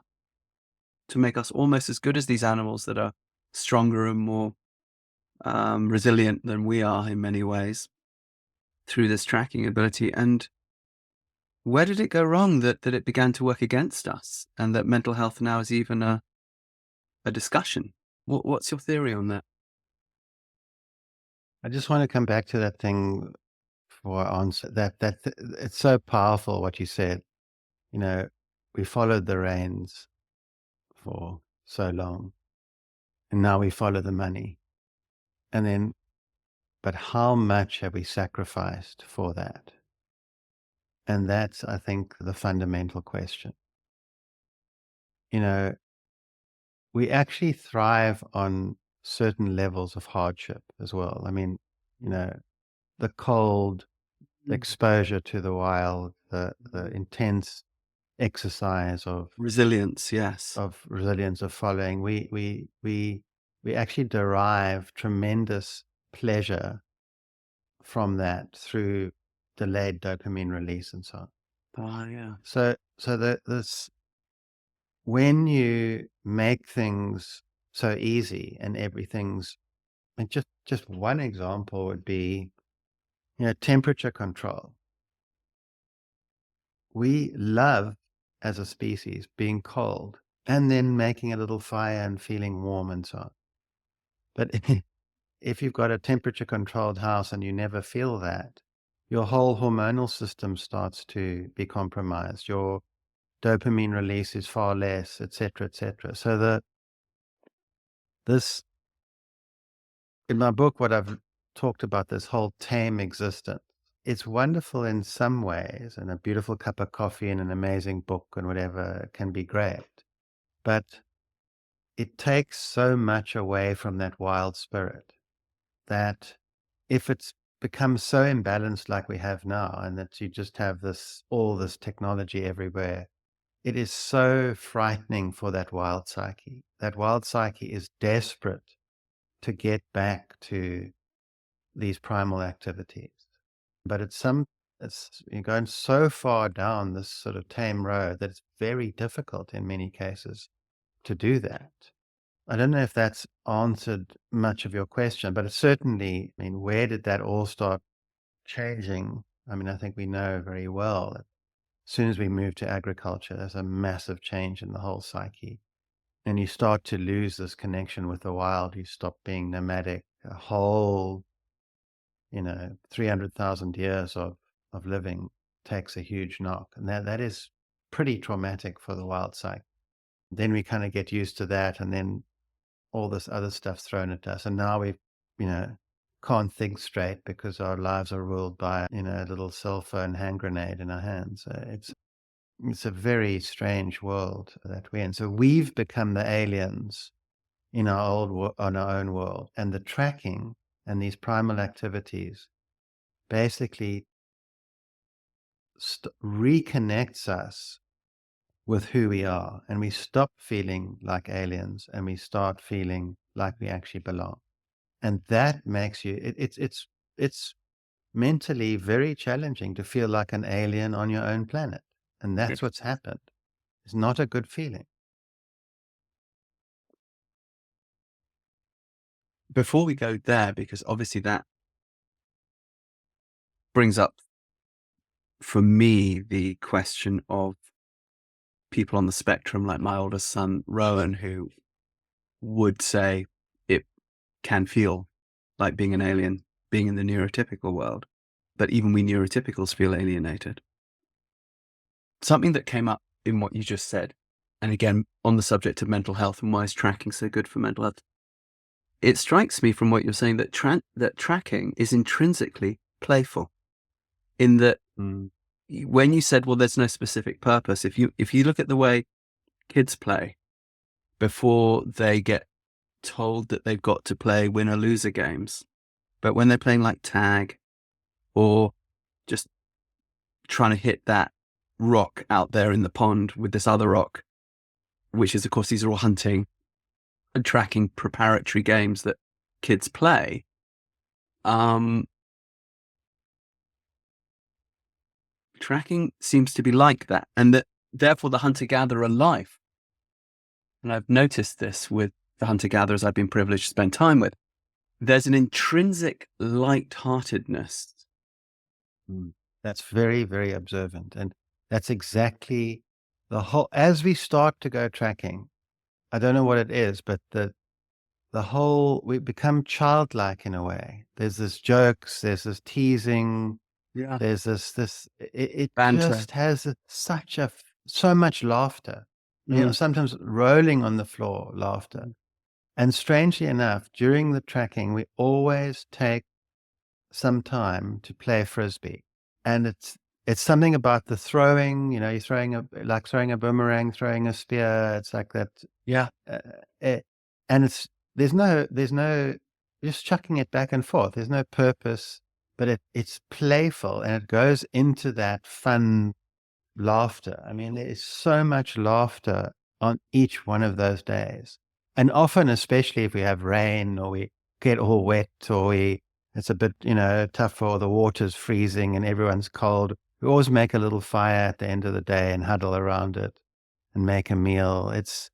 to make us almost as good as these animals that are stronger and more resilient than we are in many ways through this tracking ability? And where did it go wrong that it began to work against us, and that mental health now is even a discussion? What's your theory on that? I just want to come back to that thing for answer. It's so powerful what you said. You know, we followed the reins for so long, and now we follow the money. And then, but how much have we sacrificed for that? And that's, I think, the fundamental question. You know, we actually thrive on certain levels of hardship as well. I mean, you know, the cold, the exposure to the wild, the intense exercise of Resilience, yes. resilience, of following. We actually derive tremendous pleasure from that through delayed dopamine release and so on. Oh, yeah. So this, when you make things so easy and everything's, and just one example would be, you know, temperature control. We love, as a species, being cold and then making a little fire and feeling warm and so on. But if you've got a temperature controlled house and you never feel that, your whole hormonal system starts to be compromised. Your dopamine release is far less, etc., etc. So this, in my book, what I've talked about, this whole tame existence, it's wonderful in some ways, and a beautiful cup of coffee and an amazing book and whatever can be great. But it takes so much away from that wild spirit that if it's become so imbalanced like we have now, and that you just have all this technology everywhere, it is so frightening for that wild psyche. That wild psyche is desperate to get back to these primal activities. But you're going so far down this sort of tame road that it's very difficult in many cases to do that. I don't know if that's answered much of your question, but it certainly, I mean, where did that all start changing? I mean, I think we know very well that as soon as we move to agriculture, there's a massive change in the whole psyche. And you start to lose this connection with the wild. You stop being nomadic. A whole, 300,000 years of living takes a huge knock. And that is pretty traumatic for the wild psyche. Then we kind of get used to that, and then all this other stuff thrown at us. And now we, can't think straight because our lives are ruled by, a little cell phone hand grenade in our hands. It's a very strange world that we're in. So we've become the aliens in on our own world. And the tracking and these primal activities basically reconnects us with who we are, and we stop feeling like aliens and we start feeling like we actually belong. And that makes you, it's mentally very challenging to feel like an alien on your own planet. And that's what's happened. It's not a good feeling. Before we go there, because obviously that brings up for me the question of people on the spectrum, like my oldest son, Rowan, who would say it can feel like being an alien, being in the neurotypical world. But even we neurotypicals feel alienated. Something that came up in what you just said, and again, on the subject of mental health and why is tracking so good for mental health, it strikes me from what you're saying that that tracking is intrinsically playful, in that when you said, well, there's no specific purpose, if you look at the way kids play before they get told that they've got to play winner loser games, but when they're playing like tag or just trying to hit that rock out there in the pond with this other rock, which is, of course, these are all hunting and tracking preparatory games that kids play. Tracking seems to be like that, and that therefore the hunter-gatherer life, and I've noticed this with the hunter-gatherers I've been privileged to spend time with, there's an intrinsic light-heartedness. That's very, very observant. And that's exactly the whole, as we start to go tracking, I don't know what it is, but the whole, we become childlike in a way. There's this jokes, there's this teasing, Yeah. there's it Banter. just has so much laughter. Sometimes rolling on the floor, laughter. And strangely enough, during the tracking, we always take some time to play frisbee. And it's something about the throwing, you're throwing throwing a boomerang, throwing a spear. It's like that. Yeah. And there's no, just chucking it back and forth. There's no purpose, but it's playful and it goes into that fun laughter. I mean, there is so much laughter on each one of those days. And often, especially if we have rain or we get all wet or it's a bit, tough or the water's freezing and everyone's cold, we always make a little fire at the end of the day and huddle around it and make a meal. It's,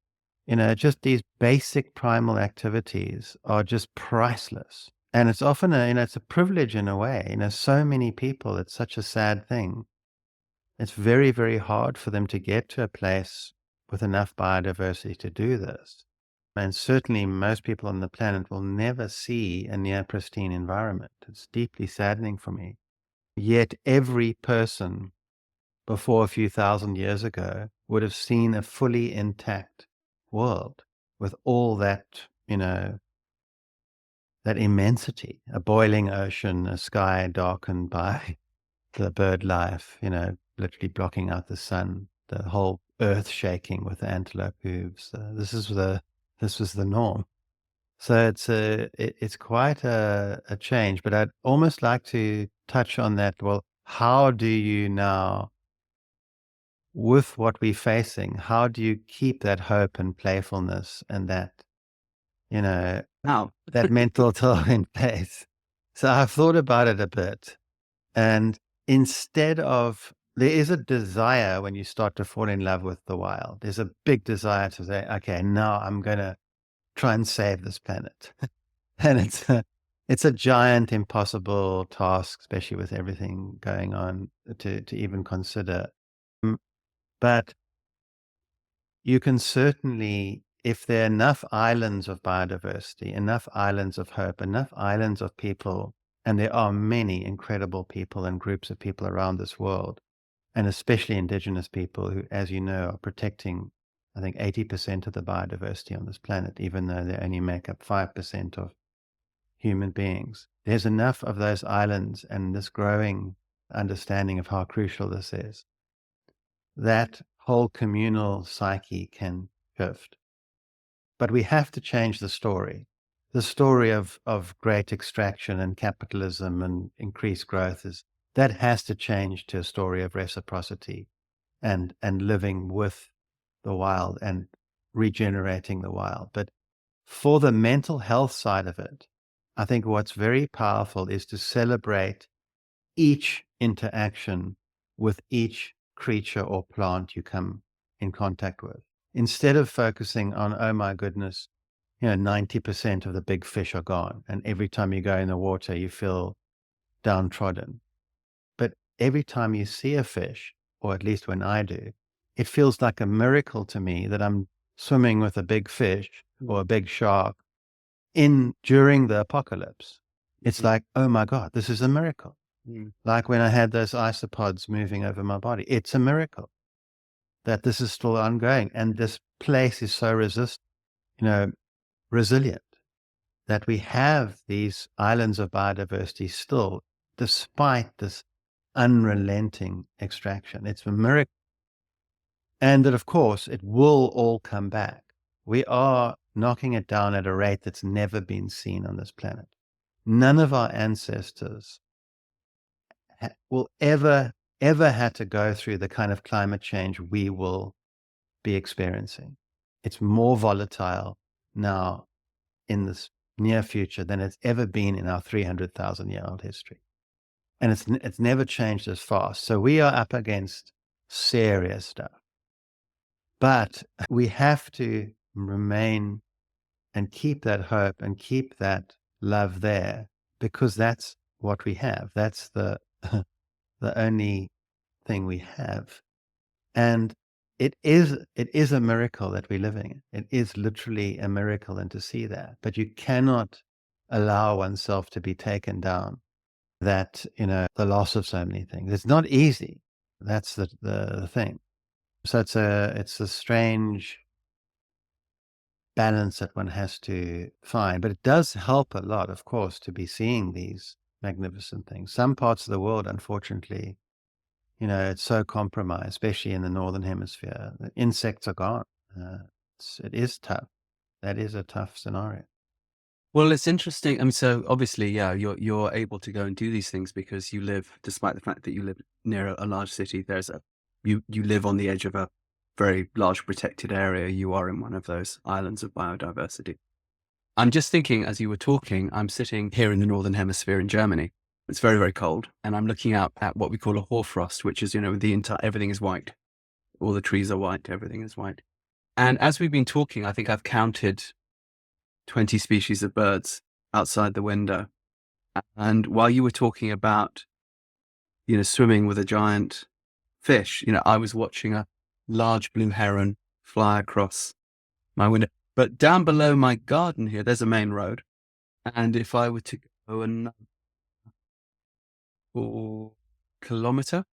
just these basic primal activities are just priceless. And it's often it's a privilege in a way. So many people, it's such a sad thing. It's very, very hard for them to get to a place with enough biodiversity to do this. And certainly most people on the planet will never see a near pristine environment. It's deeply saddening for me. Yet every person before a few thousand years ago would have seen a fully intact world with all that, that immensity, a boiling ocean, a sky darkened by the bird life, literally blocking out the sun, the whole earth shaking with the antelope hooves. This was the norm. So it's quite a change, but I'd almost like to touch on that. Well, how do you now, with what we're facing, how do you keep that hope and playfulness and that, Now, that mental toll in place? So I've thought about it a bit, and instead of, there is a desire when you start to fall in love with the wild. There's a big desire to say, okay, now I'm going to try and save this planet. And it's a giant, impossible task, especially with everything going on to even consider. But you can certainly, if there are enough islands of biodiversity, enough islands of hope, enough islands of people, and there are many incredible people and groups of people around this world, and especially indigenous people who, as you know, are protecting, I think, 80% of the biodiversity on this planet, even though they only make up 5% of human beings. There's enough of those islands and this growing understanding of how crucial this is. That whole communal psyche can shift. But we have to change the story. The story of great extraction and capitalism and increased growth that has to change to a story of reciprocity and living with the wild and regenerating the wild. But for the mental health side of it, I think what's very powerful is to celebrate each interaction with each creature or plant you come in contact with. Instead of focusing on, oh my goodness, 90% of the big fish are gone. And every time you go in the water, you feel downtrodden. But every time you see a fish, or at least when I do, it feels like a miracle to me that I'm swimming with a big fish or a big shark during the apocalypse. It's like, oh my God, this is a miracle. Like when I had those isopods moving over my body, it's a miracle that this is still ongoing. And this place is so resilient that we have these islands of biodiversity still, despite this unrelenting extraction. It's a miracle. And that, of course, it will all come back. We are knocking it down at a rate that's never been seen on this planet. None of our ancestors will ever have to go through the kind of climate change we will be experiencing. It's more volatile now in this near future than it's ever been in our 300,000-year-old history. And it's never changed as fast. So we are up against serious stuff. But we have to remain and keep that hope and keep that love there, because that's what we have. That's the only thing we have. And it is a miracle that we're living in. It is literally a miracle, and to see that. But you cannot allow oneself to be taken down. That, the loss of so many things. It's not easy. That's the thing. So it's a strange balance that one has to find. But it does help a lot, of course, to be seeing these magnificent things. Some parts of the world, unfortunately, it's so compromised, especially in the Northern Hemisphere. The insects are gone. It is tough. That is a tough scenario. Well, it's interesting. I mean, so obviously, yeah, you're able to go and do these things because you live, despite the fact that you live near a large city, you live on the edge of a very large protected area. You are in one of those islands of biodiversity. I'm just thinking, as you were talking, I'm sitting here in the Northern Hemisphere in Germany. It's very, very cold. And I'm looking out at what we call a hoarfrost, which is, everything is white. All the trees are white. Everything is white. And as we've been talking, I think I've counted 20 species of birds outside the window. And while you were talking about, swimming with a giant fish, I was watching a large blue heron fly across my window. But down below my garden here, there's a main road. And if I were to go another kilometer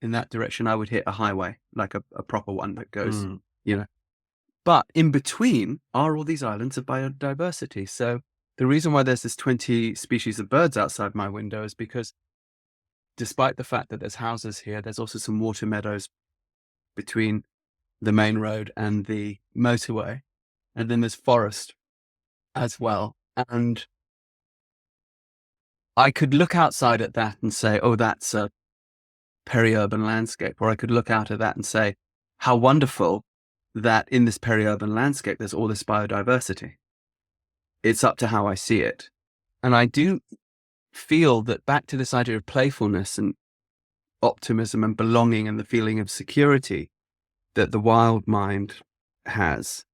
in that direction, I would hit a highway, like a proper one that goes, But in between are all these islands of biodiversity. So the reason why there's this 20 species of birds outside my window is because despite the fact that there's houses here, there's also some water meadows between the main road and the motorway. And then there's forest as well. And I could look outside at that and say, oh, that's a peri-urban landscape. Or I could look out at that and say, how wonderful that in this peri-urban landscape, there's all this biodiversity. It's up to how I see it. And I do feel that, back to this idea of playfulness and optimism and belonging and the feeling of security that the wild mind has.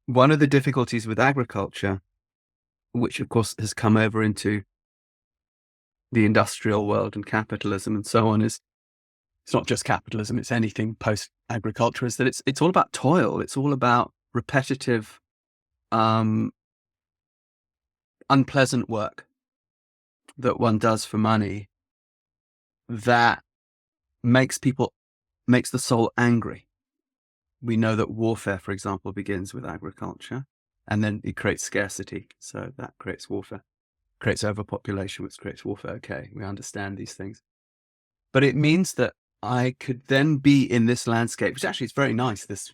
One of the difficulties with agriculture, which of course has come over into the industrial world and capitalism and so on, is it's not just capitalism, it's anything post-agriculture, is that it's all about toil. It's all about repetitive, unpleasant work that one does for money that makes the soul angry. We know that warfare, for example, begins with agriculture, and then it creates scarcity. So that creates warfare, creates overpopulation, which creates warfare. Okay, we understand these things. But it means that I could then be in this landscape, which actually is very nice, this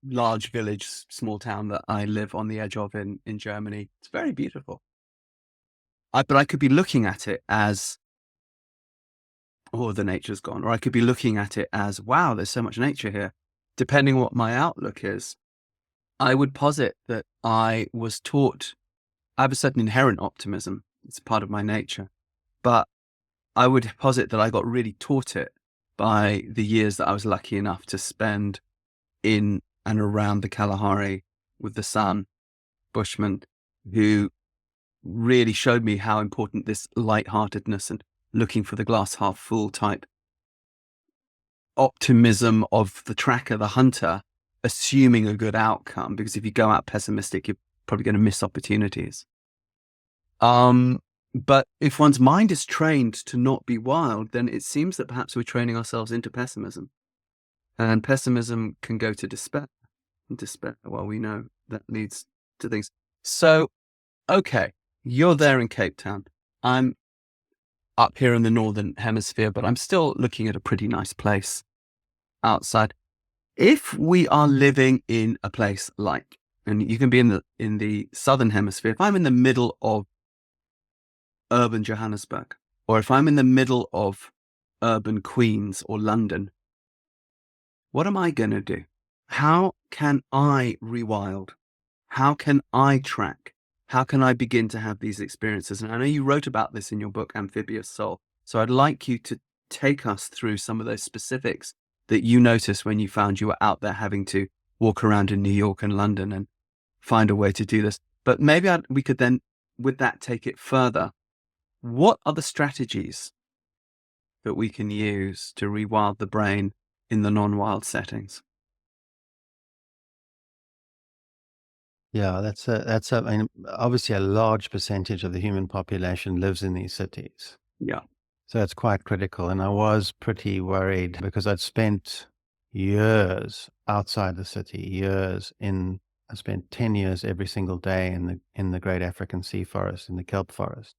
large village, small town that I live on the edge of in Germany. It's very beautiful. But I could be looking at it as, oh, the nature's gone. Or I could be looking at it as, wow, there's so much nature here. Depending on what my outlook is, I would posit that I was taught, I have a certain inherent optimism. It's part of my nature. But I would posit that I got really taught it by the years that I was lucky enough to spend in and around the Kalahari with the son, Bushman, who really showed me how important this lightheartedness and looking for the glass half full type optimism of the tracker, the hunter, assuming a good outcome, because if you go out pessimistic, you're probably going to miss opportunities. But if one's mind is trained to not be wild, then it seems that perhaps we're training ourselves into pessimism. And pessimism can go to despair. And despair, well, we know that leads to things. So, okay, you're there in Cape Town. I'm up here in the Northern Hemisphere, but I'm still looking at a pretty nice place outside. If we are living in a place like, and you can be in the Southern Hemisphere, if I'm in the middle of urban Johannesburg, or if I'm in the middle of urban Queens or London, what am I going to do? How can I rewild? How can I track? How can I begin to have these experiences? And I know you wrote about this in your book, Amphibious Soul. So I'd like you to take us through some of those specifics that you noticed when you found you were out there having to walk around in New York and London and find a way to do this. But maybe we could then, with that, take it further. What are the strategies that we can use to rewild the brain in the non-wild settings? Yeah, I mean, obviously a large percentage of the human population lives in these cities. Yeah. So it's quite critical. And I was pretty worried because I'd spent years outside the city, I spent 10 years every single day in the Great African Sea Forest, in the kelp forest.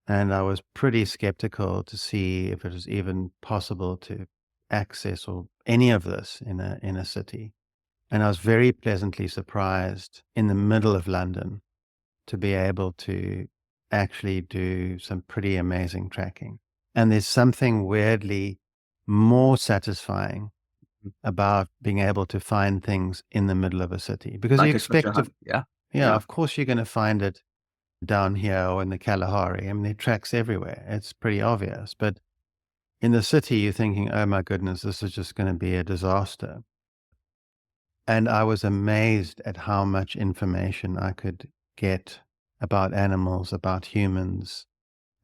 And I was pretty skeptical to see if it was even possible to access or any of this in a city. And I was very pleasantly surprised in the middle of London to be able to actually do some pretty amazing tracking. And there's something weirdly more satisfying about being able to find things in the middle of a city, because you Like a expect treasure hunt. Yeah. yeah, of course you're going to find it down here or in the Kalahari. I mean, there tracks everywhere. It's pretty obvious. But in the city, you're thinking, oh my goodness, this is just going to be a disaster. And I was amazed at how much information I could get about animals, about humans.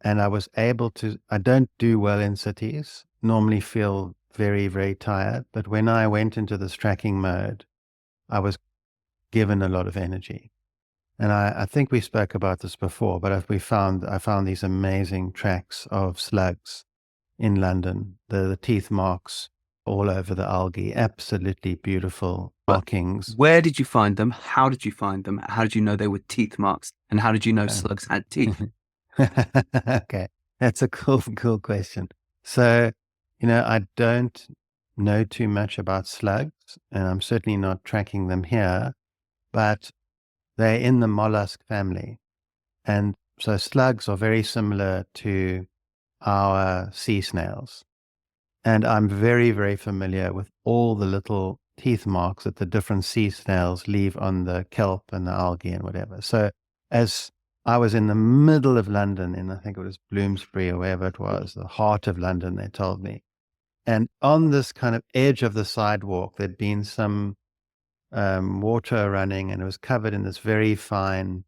And I was able to, I don't do well in cities, normally feel very, very tired. But when I went into this tracking mode, I was given a lot of energy. And I think we spoke about this before, but I found these amazing tracks of slugs in London, the teeth marks all over the algae, absolutely beautiful But markings. where did you find them? How did you find them? How did you know they were teeth marks? And how did you know Uh, slugs had teeth? okay, that's a cool question. So, I don't know too much about slugs, and I'm certainly not tracking them here, but they're in the mollusk family. And so slugs are very similar to our sea snails. And I'm very, very familiar with all the little teeth marks that the different sea snails leave on the kelp and the algae and whatever. So as I was in the middle of London, I think it was Bloomsbury or wherever it was, the heart of London, they told me. And on this kind of edge of the sidewalk, there'd been some water running, and it was covered in this very fine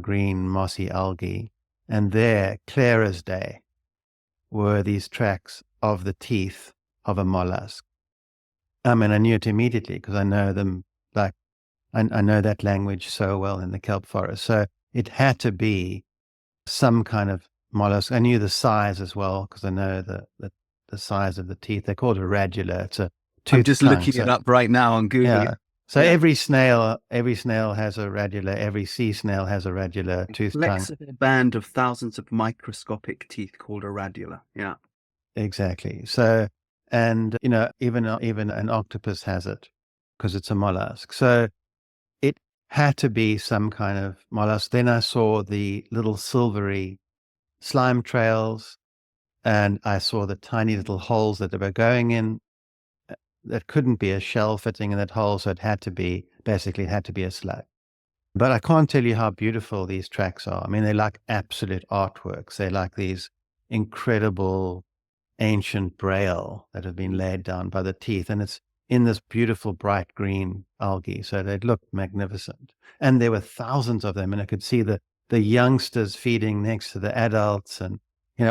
green mossy algae. And there, clear as day, were these tracks of the teeth of a mollusk. I mean, I knew it immediately because I know them, like, I know that language so well in the kelp forest. So it had to be some kind of mollusk. I knew the size as well because I know the size of the teeth. They're called a radula. It's a I'm toothed just tongue. looking it up right now on Google. Yeah. So Yeah. every snail has a radula. Every sea snail has a radula toothed tongue. Flexible band of thousands of microscopic teeth called a radula. Yeah. Exactly. So, and even an octopus has it because it's a mollusk. So it had to be some kind of mollusk. Then I saw the little silvery slime trails, and I saw the tiny little holes that they were going in. That couldn't be a shell fitting in that hole, so it had to be a slug. But I can't tell you how beautiful these tracks are. I mean, they're like absolute artworks. They're like these incredible ancient braille that have been laid down by the teeth. And it's in this beautiful bright green algae. So they look magnificent. And there were thousands of them. And I could see the youngsters feeding next to the adults, and,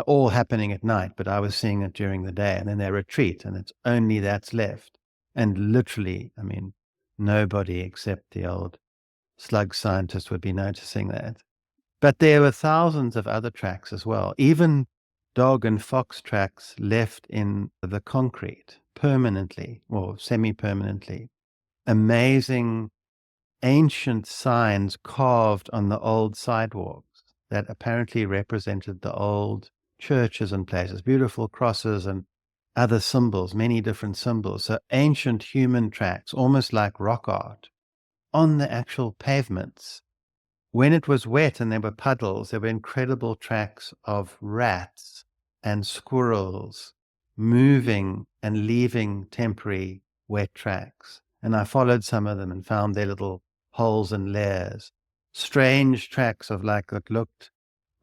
all happening at night. But I was seeing it during the day. And then they retreat, and it's only that's left. And literally, I mean, nobody except the old slug scientist would be noticing that. But there were thousands of other tracks as well, even dog and fox tracks left in the concrete permanently or semi-permanently. Amazing ancient signs carved on the old sidewalks. that apparently represented the old churches and places, beautiful crosses and other symbols, many different symbols. So ancient human tracks, almost like rock art, on the actual pavements. When it was wet and there were puddles, there were incredible tracks of rats and squirrels moving and leaving temporary wet tracks. And I followed some of them and found their little holes and layers. Strange tracks of like that looked,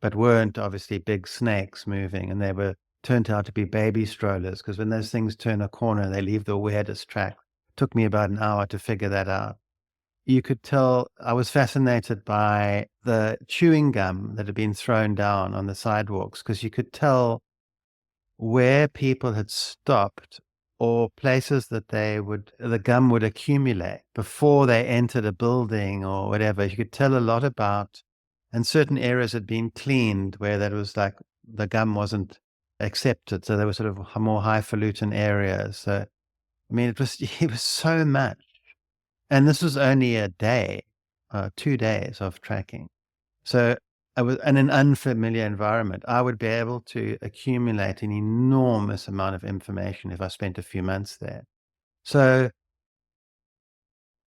but weren't obviously big snakes moving. And they were turned out to be baby strollers, because when those things turn a corner, they leave the weirdest track. It took me about an hour to figure that out. You could tell I was fascinated by the chewing gum that had been thrown down on the sidewalks, because you could tell where people had stopped or places that the gum would accumulate before they entered a building or whatever. You could tell a lot about, and certain areas had been cleaned where that was like the gum wasn't accepted. So there were sort of more highfalutin areas. So, I mean, it was so much. And this was only a day, 2 days of tracking. So I was in an unfamiliar environment. I would be able to accumulate an enormous amount of information if I spent a few months there. So,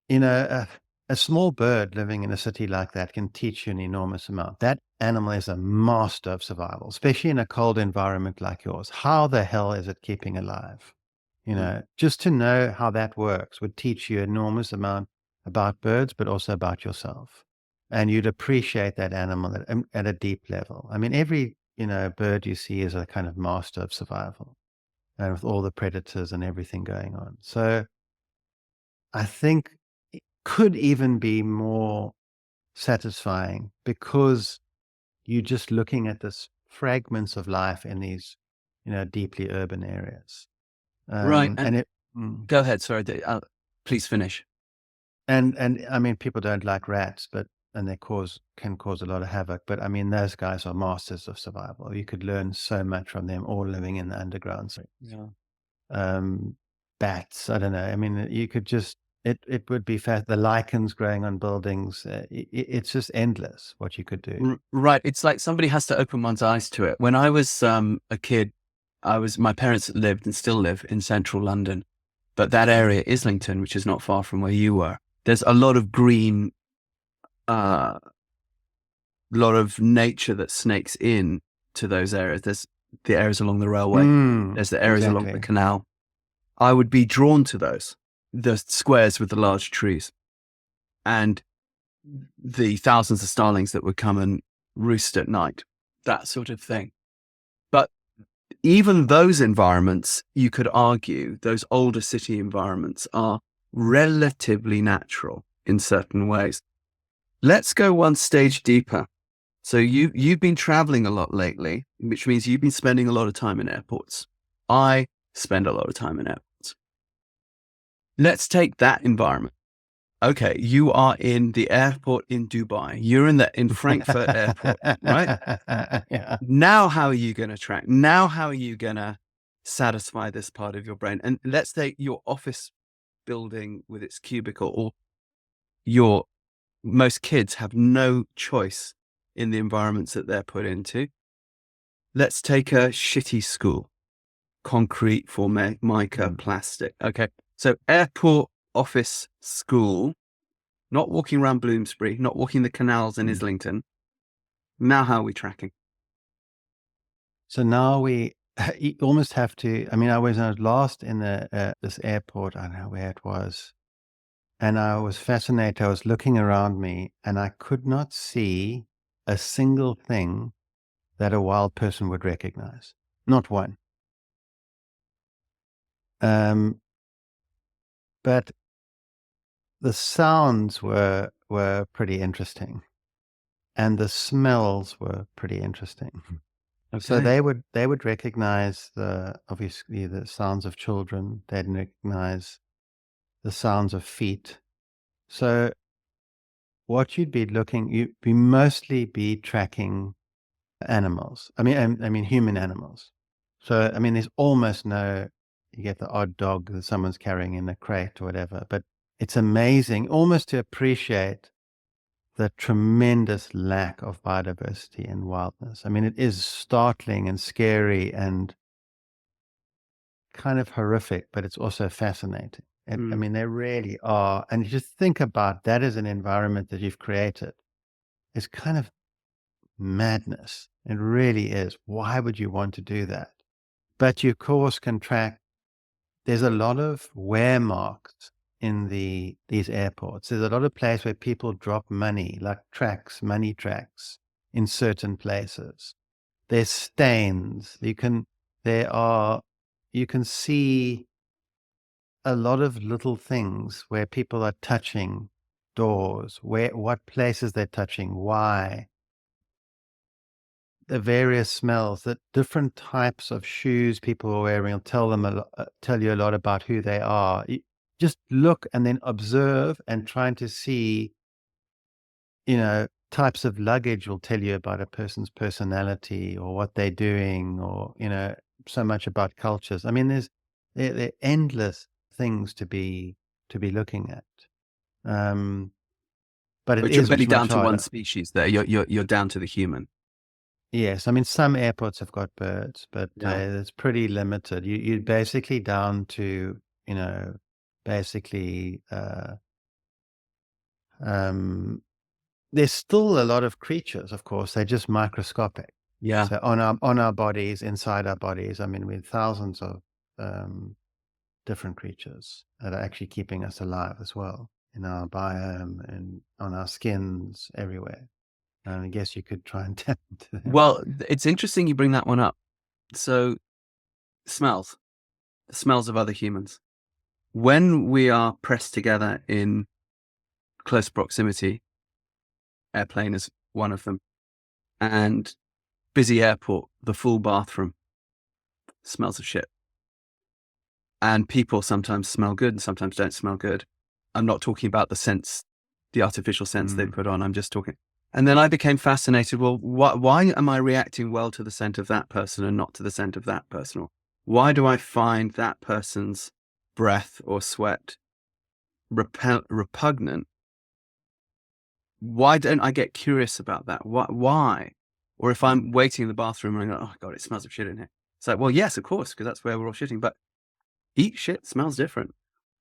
you know, a small bird living in a city like that can teach you an enormous amount. That animal is a master of survival, especially in a cold environment like yours. How the hell is it keeping alive? You know, just to know how that works would teach you enormous amount about birds, but also about yourself. And you'd appreciate that animal at a deep level. I mean, every, bird you see is a kind of master of survival, and with all the predators and everything going on. So I think it could even be more satisfying because you're just looking at this fragments of life in these, deeply urban areas. Right. And And it, go ahead. Sorry. Please finish. and I mean, people don't like rats, and can cause a lot of havoc. But I mean, those guys are masters of survival. You could learn so much from them, all living in the underground. So, Yeah. bats, I don't know. I mean, you could just it would be the lichens growing on buildings. It's just endless what you could do. Right. It's like somebody has to open one's eyes to it. When I was a kid, my parents lived and still live in central London, but that area, Islington, which is not far from where you were, there's a lot of green, lot of nature that snakes in to those areas. There's the areas along the railway. There's the areas along the Exactly. canal. I would be drawn to those, the squares with the large trees and the thousands of starlings that would come and roost at night, that sort of thing. But even those environments, you could argue, those older city environments are relatively natural in certain ways. Let's go one stage deeper. So you've been traveling a lot lately, which means you've been spending a lot of time in airports. I spend a lot of time in airports. Let's take that environment. Okay, you are in the airport in Dubai. You're in Frankfurt airport, right? Yeah. Now, how are you going to track? Now, how are you going to satisfy this part of your brain? And let's take your office building with its cubicle, or most kids have no choice in the environments that they're put into. Let's take a shitty school, concrete, formica, plastic. Okay. So airport, office, school, not walking around Bloomsbury, not walking the canals in Islington. Now, how are we tracking? So now we almost have to. I mean, I was last in this airport. I don't know where it was, and I was fascinated. I was looking around me, and I could not see a single thing that a wild person would recognize. Not one. But the sounds were pretty interesting, and the smells were pretty interesting. Okay. So they would recognize obviously the sounds of children. They'd recognize the sounds of feet. So what you'd mostly be tracking animals. I mean human animals. So I mean, there's almost no. You get the odd dog that someone's carrying in a crate or whatever, but it's amazing almost to appreciate the tremendous lack of biodiversity and wildness. I mean, it is startling and scary and kind of horrific, but it's also fascinating. I Mm. mean, they really are. And you just think about that as an environment that you've created. It's kind of madness. It really is. Why would you want to do that? But you, of course, can track. There's a lot of wear marks in these airports. There's a lot of places where people drop money, like money tracks in certain places. There's stains. You can see a lot of little things where people are touching doors, what places they're touching, why, the various smells, the different types of shoes people are wearing will tell you a lot about who they are. Just look and then observe and trying to see, types of luggage will tell you about a person's personality or what they're doing or, so much about cultures. I mean, there are endless things to be looking at. Um, but it But you're is barely down much to one harder. species there. You're down to the human. Yes, I mean, some airports have got birds, but Yeah. it's pretty limited. You're basically down to, you know, basically, um, there's still a lot of creatures, of course. They're just microscopic. Yeah. So on our bodies, inside our bodies, I mean, we have thousands of different creatures that are actually keeping us alive as well in our biome and on our skins everywhere. And I guess you could try and tap into them. Well, it's interesting you bring that one up. So smells, the smells of other humans. When we are pressed together in close proximity, airplane is one of them, and busy airport, the full bathroom smells of shit. And people sometimes smell good and sometimes don't smell good. I'm not talking about the scents, the artificial scents they put on. I'm just talking. And then I became fascinated. Well, why am I reacting well to the scent of that person and not to the scent of that person? Or why do I find that person's breath or sweat repugnant? Why don't I get curious about that? Why? Or if I'm waiting in the bathroom and I go, oh God, it smells of shit in here. It's like, well, yes, of course, because that's where we're all shitting. But each shit smells different.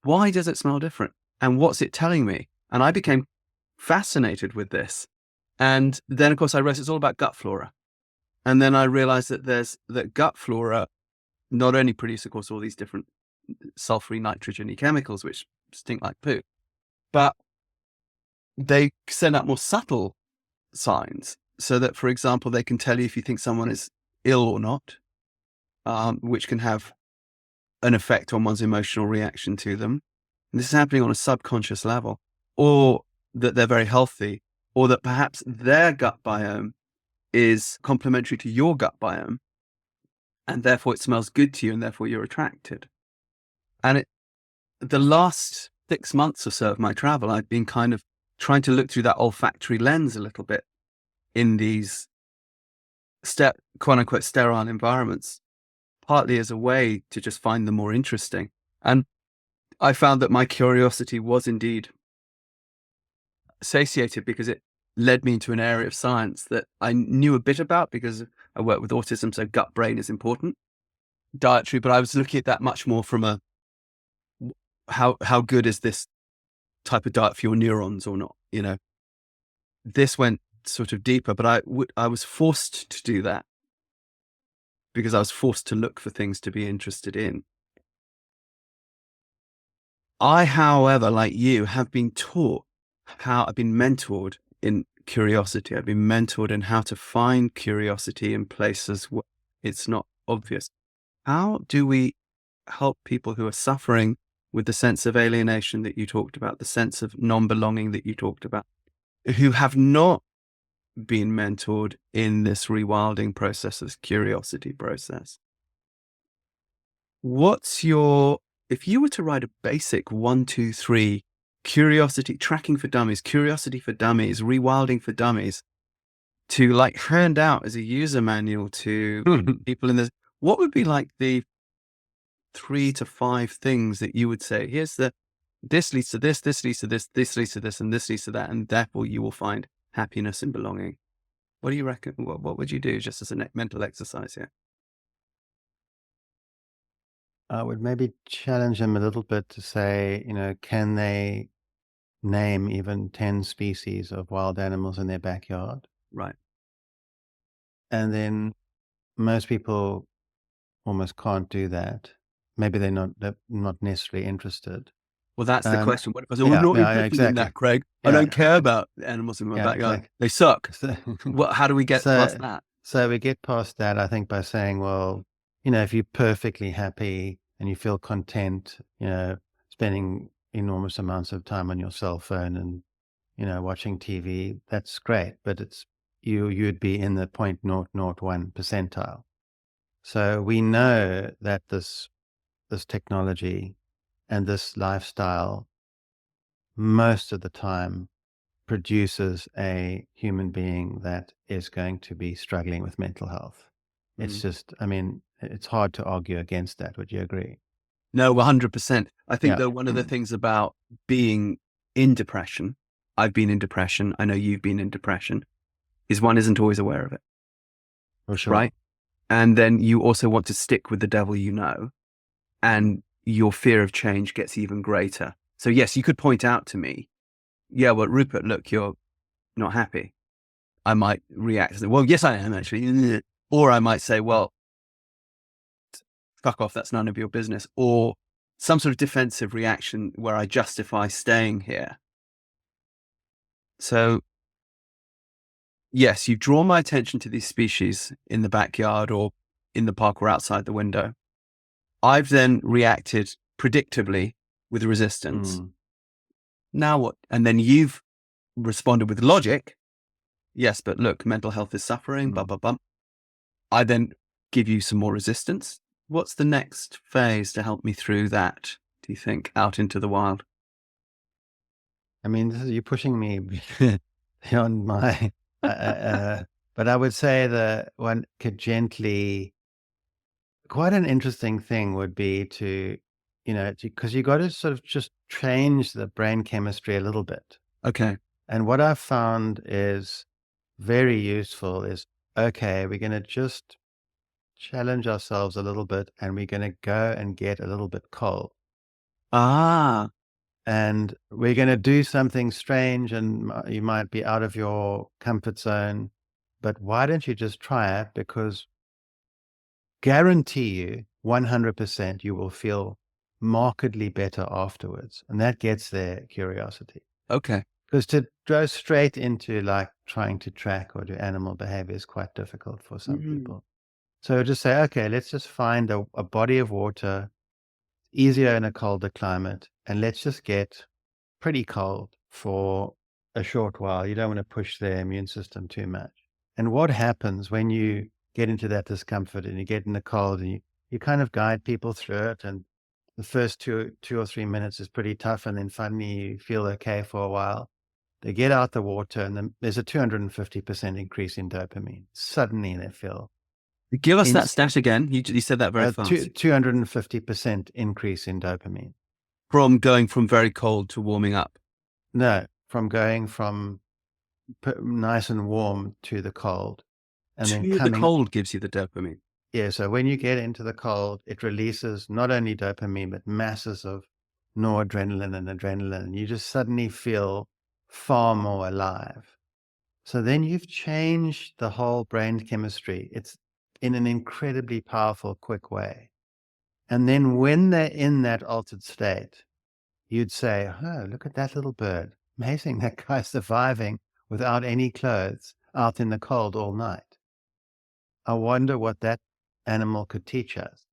Why does it smell different? And what's it telling me? And I became fascinated with this. And then, of course, I realized it's all about gut flora. And then I realized that gut flora not only produce, of course, all these different sulfury, nitrogen-y chemicals, which stink like poo, but they send out more subtle signs so that, for example, they can tell you if you think someone is ill or not, which can have an effect on one's emotional reaction to them. And this is happening on a subconscious level, or that they're very healthy, or that perhaps their gut biome is complementary to your gut biome, and therefore it smells good to you, and therefore you're attracted. And the last 6 months or so of my travel, I've been kind of trying to look through that olfactory lens a little bit in these quote unquote sterile environments, partly as a way to just find them more interesting. And I found that my curiosity was indeed satiated because it led me into an area of science that I knew a bit about because I work with autism, so gut brain is important, dietary, but I was looking at that much more from a how good is this type of diet for your neurons or not? This went sort of deeper, but I was forced to do that because I was forced to look for things to be interested in. I, however, like you, have been taught I've been mentored in curiosity. I've been mentored in how to find curiosity in places where it's not obvious. How do we help people who are suffering with the sense of alienation that you talked about, the sense of non-belonging that you talked about, who have not been mentored in this rewilding process, this curiosity process? If you were to write a basic 1, 2, 3 curiosity, tracking for dummies, curiosity for dummies, rewilding for dummies, to like hand out as a user manual to people in this, what would be like the 3 to 5 things that you would say? Here's the This leads to this leads to this leads to this, and this leads to that, and therefore you will find happiness and belonging. What do you reckon? What would you do just as a mental exercise here? I would maybe challenge them a little bit to say, can they name even 10 species of wild animals in their backyard? Right. And then most people almost can't do that. Maybe they're not necessarily interested. Well, that's the Um, question. What if I say, I'm yeah, not yeah, yeah, interested in exactly. that, Craig. I Yeah, don't care about animals in my yeah, backyard. exactly. They suck. So, How do we get past so, that? so we get past that, I think, by saying, well, if you're perfectly happy and you feel content, spending enormous amounts of time on your cell phone and, watching TV, that's great, but you'd be in the 0.001 percentile. So we know that this technology and this lifestyle most of the time produces a human being that is going to be struggling with mental health. It's Mm. just, I mean, it's hard to argue against that. Would you agree? No, 100%. I think Yeah. that one of the things about being in depression, I've been in depression, I know you've been in depression, is one isn't always aware of it, For sure. right? And then you also want to stick with the devil you know, and your fear of change gets even greater. So yes, you could point out to me, yeah, well, Rupert, look, you're not happy. I might react as, well, yes, I am actually. Or I might say, well, fuck off, that's none of your business. Or some sort of defensive reaction where I justify staying here. So yes, you draw my attention to these species in the backyard or in the park or outside the window. I've then reacted predictably with resistance. Mm, Now what? And then you've responded with logic. Yes, but look, mental health is suffering, blah, mm. blah, blah. I then give you some more resistance. What's the next phase to help me through that, do you think, out into the wild? I mean, you're pushing me beyond my, but I would say that one could gently, quite an interesting thing would be to, because you got to sort of just change the brain chemistry a little bit. Okay. And what I've found is very useful is, okay, we're going to just challenge ourselves a little bit and we're going to go and get a little bit cold. Ah, And we're going to do something strange and you might be out of your comfort zone. But why don't you just try it? Because guarantee you 100% you will feel markedly better afterwards. And that gets their curiosity. okay. Because to go straight into like trying to track or do animal behavior is quite difficult for some Mm. people. So just say, okay, let's just find a body of water, easier in a colder climate, and let's just get pretty cold for a short while. You don't want to push their immune system too much. And what happens when you get into that discomfort and you get in the cold and you kind of guide people through it, and the first two or 3 minutes is pretty tough, and then finally you feel okay for a while. They get out the water, and then there's a 250% increase in dopamine. Suddenly they feel Give us that inst- stat again. You said that very a fast. 250% increase in dopamine. From going from very cold to warming up. No, from going from nice and warm to the cold, and then To the coming. cold gives you the dopamine. Yeah, so when you get into the cold, it releases not only dopamine, but masses of noradrenaline and adrenaline. And you just suddenly feel far more alive. So then you've changed the whole brain chemistry. It's in an incredibly powerful, quick way. And then when they're in that altered state, you'd say, oh, look at that little bird. Amazing, that guy's surviving without any clothes out in the cold all night. I wonder what that animal could teach us.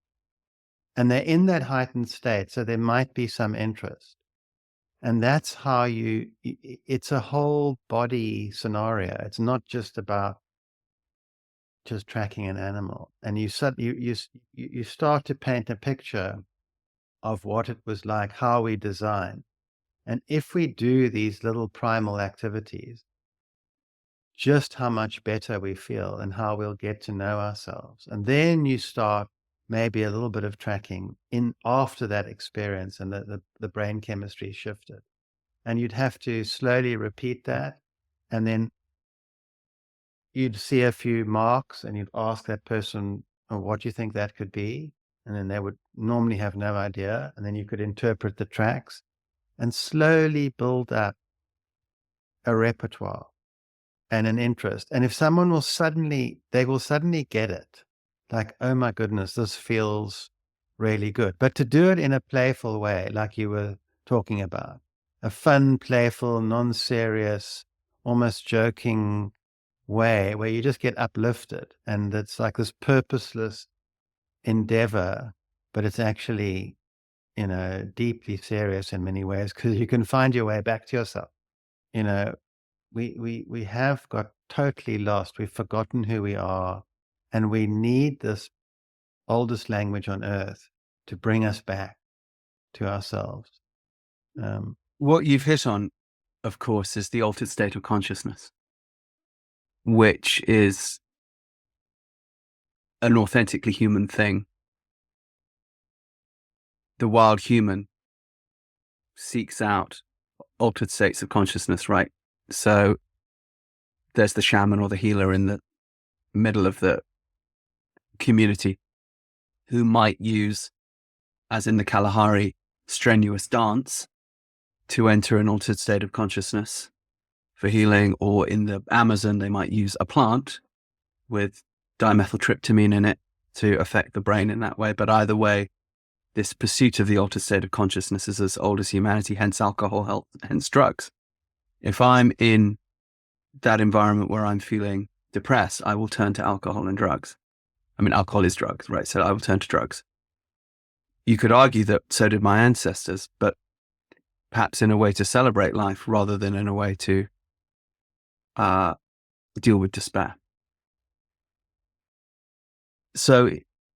And they're in that heightened state, so there might be some interest. And that's how it's a whole body scenario. It's not just about just tracking an animal. And you start to paint a picture of what it was like, how we design. And if we do these little primal activities, just how much better we feel and how we'll get to know ourselves. And then you start maybe a little bit of tracking in after that experience, and the brain chemistry shifted. And you'd have to slowly repeat that, and then you'd see a few marks and you'd ask that person, "Oh, what do you think that could be?" And then they would normally have no idea. And then you could interpret the tracks and slowly build up a repertoire and an interest. And if someone they will suddenly get it. Like, oh my goodness, this feels really good. But to do it in a playful way, like you were talking about, a fun, playful, non-serious, almost joking way where you just get uplifted, and it's like this purposeless endeavor, but it's actually, deeply serious in many ways, because you can find your way back to yourself. You know, we have got totally lost. We've forgotten who we are, and we need this oldest language on earth to bring us back to ourselves. Um, What you've hit on, of course, is the altered state of consciousness, which is an authentically human thing. The wild human seeks out altered states of consciousness, right? So there's the shaman or the healer in the middle of the community who might use, as in the Kalahari, strenuous dance to enter an altered state of consciousness for healing, or in the Amazon, they might use a plant with dimethyltryptamine in it to affect the brain in that way. But either way, this pursuit of the altered state of consciousness is as old as humanity, hence alcohol, hence drugs. If I'm in that environment where I'm feeling depressed, I will turn to alcohol and drugs. I mean, alcohol is drugs, right? So I will turn to drugs. You could argue that so did my ancestors, but perhaps in a way to celebrate life rather than in a way to deal with despair. So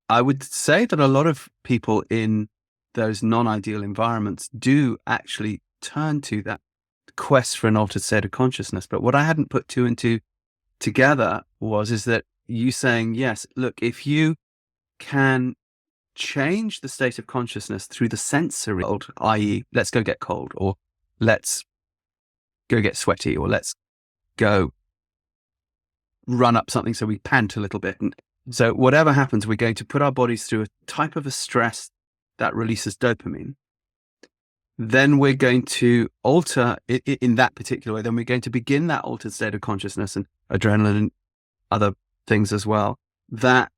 I would say that a lot of people in those non-ideal environments do actually turn to that quest for an altered state of consciousness. But what I hadn't put two and two together is that you saying, yes, look, if you can change the state of consciousness through the sensory world, i.e., let's go get cold, or let's go get sweaty, or let's go run up something so we pant a little bit. And so whatever happens, we're going to put our bodies through a type of a stress that releases dopamine. Then we're going to alter it in that particular way. Then we're going to begin that altered state of consciousness, and adrenaline and other things as well, that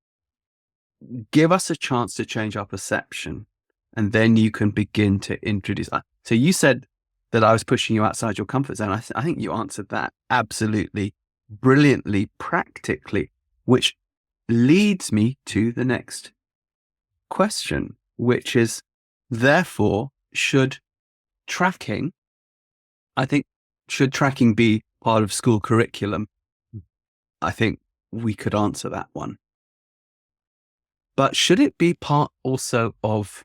give us a chance to change our perception. And then you can begin to introduce. So you said that I was pushing you outside your comfort zone. I think you answered that absolutely brilliantly, practically, which leads me to the next question, which is, therefore, should tracking be part of school curriculum? I think we could answer that one. But should it be part also of,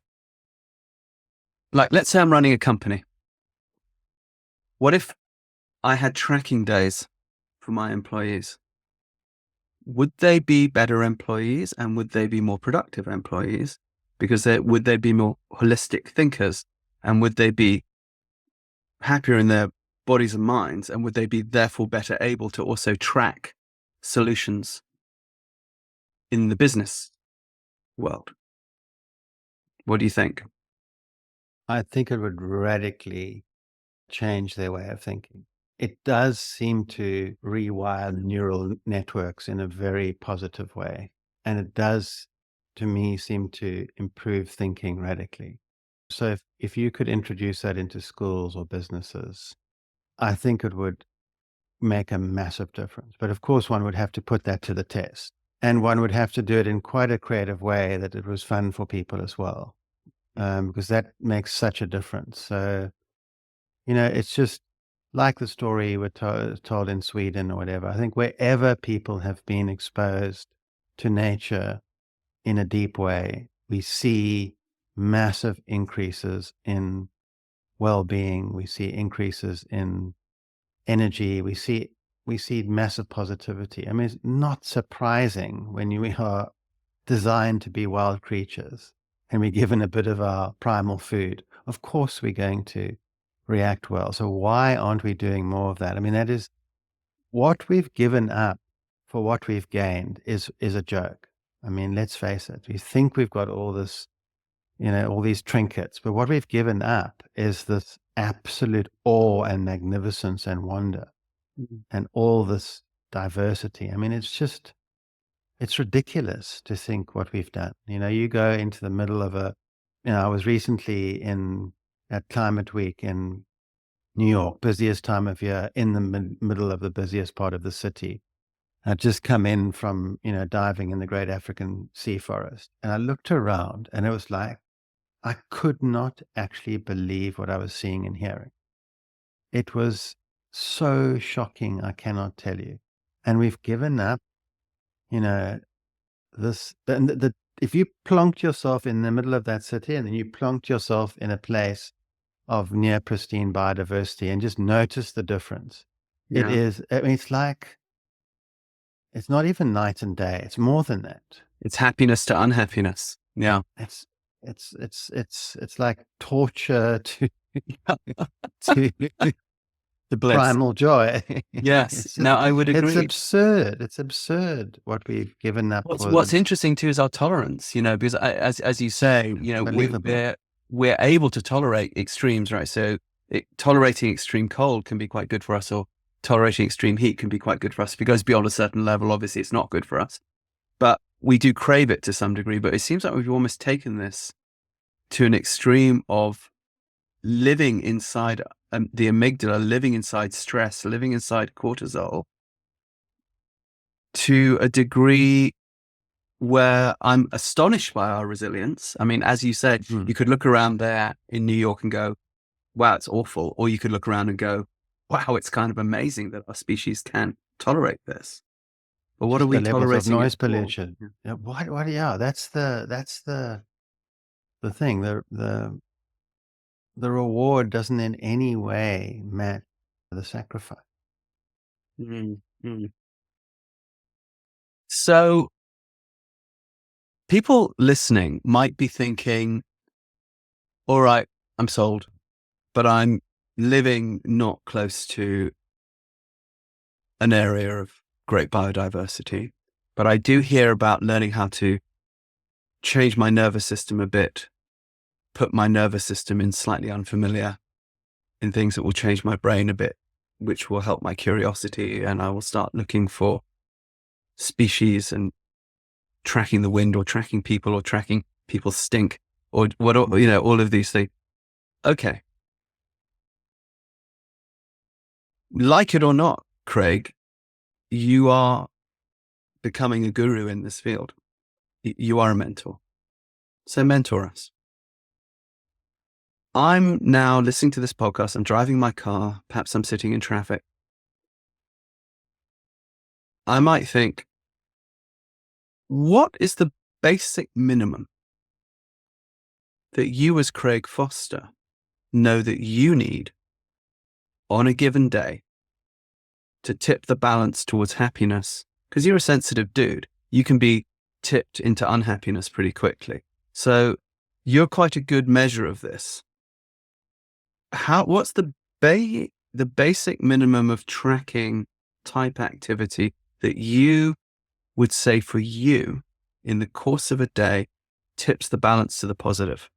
like, let's say I'm running a company. What if I had tracking days for my employees? Would they be better employees, and would they be more productive employees? Because would they be more holistic thinkers, and would they be happier in their bodies and minds, and would they be therefore better able to also track solutions in the business world? What do you think? I think it would radically change their way of thinking. It does seem to rewire neural networks in a very positive way. And it does, to me, seem to improve thinking radically. So if you could introduce that into schools or businesses, I think it would make a massive difference. But of course, one would have to put that to the test. And one would have to do it in quite a creative way that it was fun for people as well, because that makes such a difference. So, it's just like the story we told in Sweden or whatever. I think wherever people have been exposed to nature in a deep way, we see massive increases in well-being. We see increases in energy. We see massive positivity. I mean, it's not surprising when we are designed to be wild creatures and we're given a bit of our primal food, of course we're going to react well. So why aren't we doing more of that? I mean, that is what we've given up for what we've gained is a joke. I mean, let's face it. We think we've got all this, all these trinkets, but what we've given up is this absolute awe and magnificence and wonder Mhm. and all this diversity. I mean, it's ridiculous to think what we've done. You go into the middle of I was recently at Climate Week in New York, busiest time of year, in the middle of the busiest part of the city. I'd just come in from, diving in the Great African Sea Forest. And I looked around and it was like, I could not actually believe what I was seeing and hearing. It was so shocking, I cannot tell you. And we've given up, you know, if you plonked yourself in the middle of that city and then you plonked yourself in a place of near pristine biodiversity and just notice the difference. Yeah. It's not even night and day. It's more than that. It's happiness to unhappiness. Yeah. It's like torture to to The bliss. primal joy. Yes. Now, I would agree. It's absurd. It's absurd what we've given up. What's interesting too is our tolerance, because as you say, Unbelievable. we're able to tolerate extremes, right? So tolerating extreme cold can be quite good for us, or tolerating extreme heat can be quite good for us. If it goes beyond a certain level, obviously it's not good for us, but we do crave it to some degree. But it seems like we've almost taken this to an extreme of living inside the amygdala, living inside stress, living inside cortisol, to a degree where I'm astonished by our resilience. I mean, as you said, you could look around there in New York and go, wow, it's awful. Or you could look around and go, wow, it's kind of amazing that our species can tolerate this. But what Just are we the levels of tolerating noise it for? pollution. Yeah, what? Yeah, that's the thing. The reward doesn't in any way match the sacrifice. Mm, mm. So people listening might be thinking, all right, I'm sold, but I'm living not close to an area of great biodiversity. But I do hear about learning how to change my nervous system a bit, put my nervous system in slightly unfamiliar, in things that will change my brain a bit, which will help my curiosity. And I will start looking for species and tracking the wind, or tracking people, or tracking people's stink, or what, all of these things. Okay. Like it or not, Craig, you are becoming a guru in this field. You are a mentor. So mentor us. I'm now listening to this podcast. I'm driving my car. Perhaps I'm sitting in traffic. I might think, what is the basic minimum that you as Craig Foster know that you need on a given day to tip the balance towards happiness? Because you're a sensitive dude. You can be tipped into unhappiness pretty quickly. So you're quite a good measure of this. What's the basic minimum of tracking type activity that you would say for you in the course of a day tips the balance to the positive?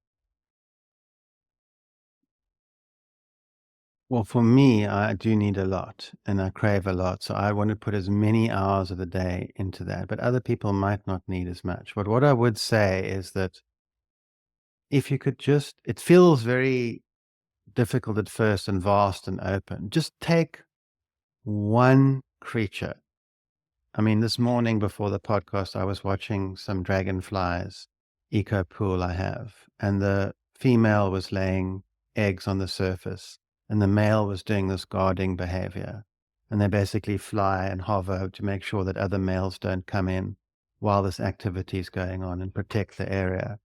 Well, for me, I do need a lot and I crave a lot. So I want to put as many hours of the day into that. But other people might not need as much. But what I would say is that if you could it feels very difficult at first and vast and open. Just take one creature. I mean, this morning before the podcast, I was watching some dragonflies eco pool I have, and the female was laying eggs on the surface, and the male was doing this guarding behavior. And they basically fly and hover to make sure that other males don't come in while this activity is going on and protect the area.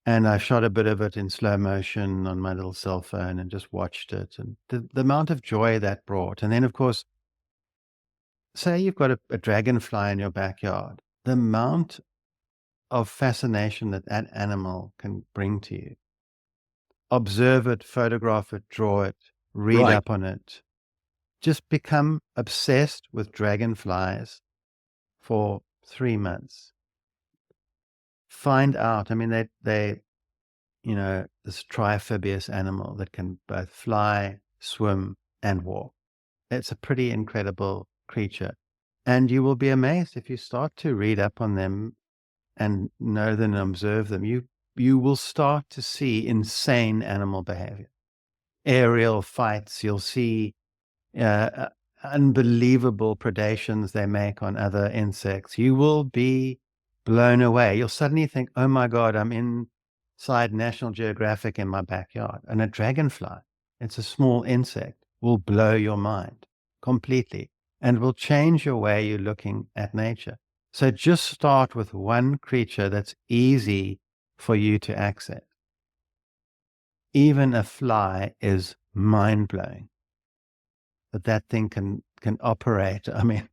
And I shot a bit of it in slow motion on my little cell phone and just watched it, and the amount of joy that brought. And then, of course, say you've got a dragonfly in your backyard, the amount of fascination that that animal can bring to you. Observe it, photograph it, draw it, read Right. up on it. Just become obsessed with dragonflies for 3 months. Find out, I mean, they this triamphibious animal that can both fly, swim, and walk. It's a pretty incredible creature. And you will be amazed if you start to read up on them and know them and observe them. You will start to see insane animal behavior. Aerial fights, you'll see uh, unbelievable predations they make on other insects. You will be blown away. You'll suddenly think, oh my God, I'm inside National Geographic in my backyard. And a dragonfly, it's a small insect, will blow your mind completely and will change your way you're looking at nature. So just start with one creature that's easy for you to access. Even a fly is mind-blowing. That thing can operate, I mean,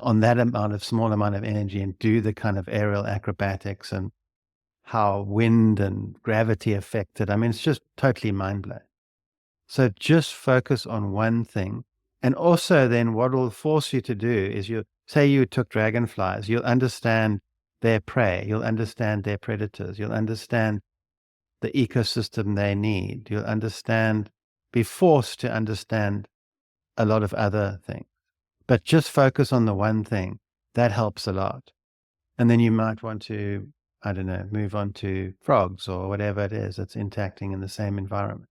on that small amount of energy and do the kind of aerial acrobatics and how wind and gravity affect it. I mean, it's just totally mind-blowing. So just focus on one thing. And also then what will force you to do is say you took dragonflies, you'll understand their prey, you'll understand their predators, you'll understand the ecosystem they need, be forced to understand a lot of other things. But just focus on the one thing. That helps a lot. And then you might want to, I don't know, move on to frogs or whatever it is that's interacting in the same environment.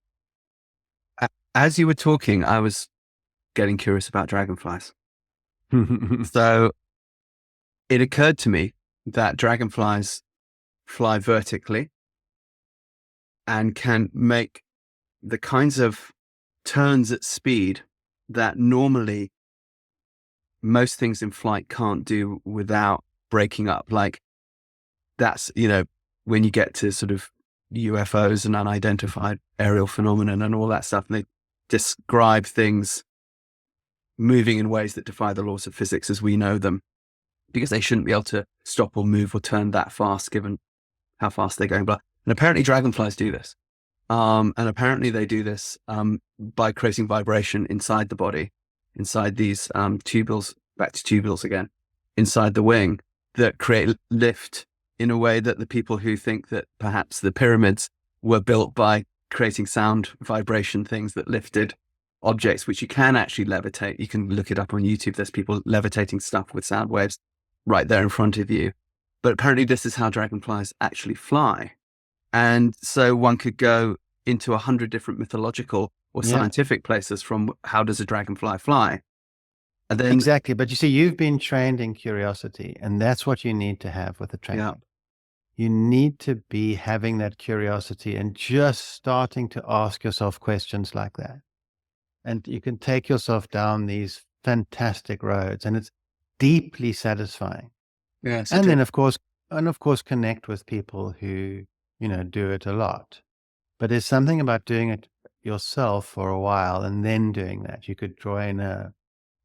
As you were talking, I was getting curious about dragonflies. So it occurred to me that dragonflies fly vertically and can make the kinds of turns at speed that normally most things in flight can't do without breaking up. Like that's, when you get to sort of UFOs and unidentified aerial phenomenon and all that stuff, and they describe things moving in ways that defy the laws of physics as we know them, because they shouldn't be able to stop or move or turn that fast given how fast they're going. And apparently dragonflies do this. And apparently they do this by creating vibration inside the body, inside these tubules, back to tubules again, inside the wing, that create lift in a way that the people who think that perhaps the pyramids were built by creating sound vibration things that lifted objects, which you can actually levitate. You can look it up on YouTube. There's people levitating stuff with sound waves right there in front of you. But apparently this is how dragonflies actually fly. And so one could go into 100 different mythological or scientific places from how does a dragonfly fly? And then exactly. But you see, you've been trained in curiosity, and that's what you need to have with a training. Yeah. You need to be having that curiosity and just starting to ask yourself questions like that. And you can take yourself down these fantastic roads, and it's deeply satisfying. Yeah. And then of course connect with people who, do it a lot. But there's something about doing it yourself for a while and then doing that. You could join a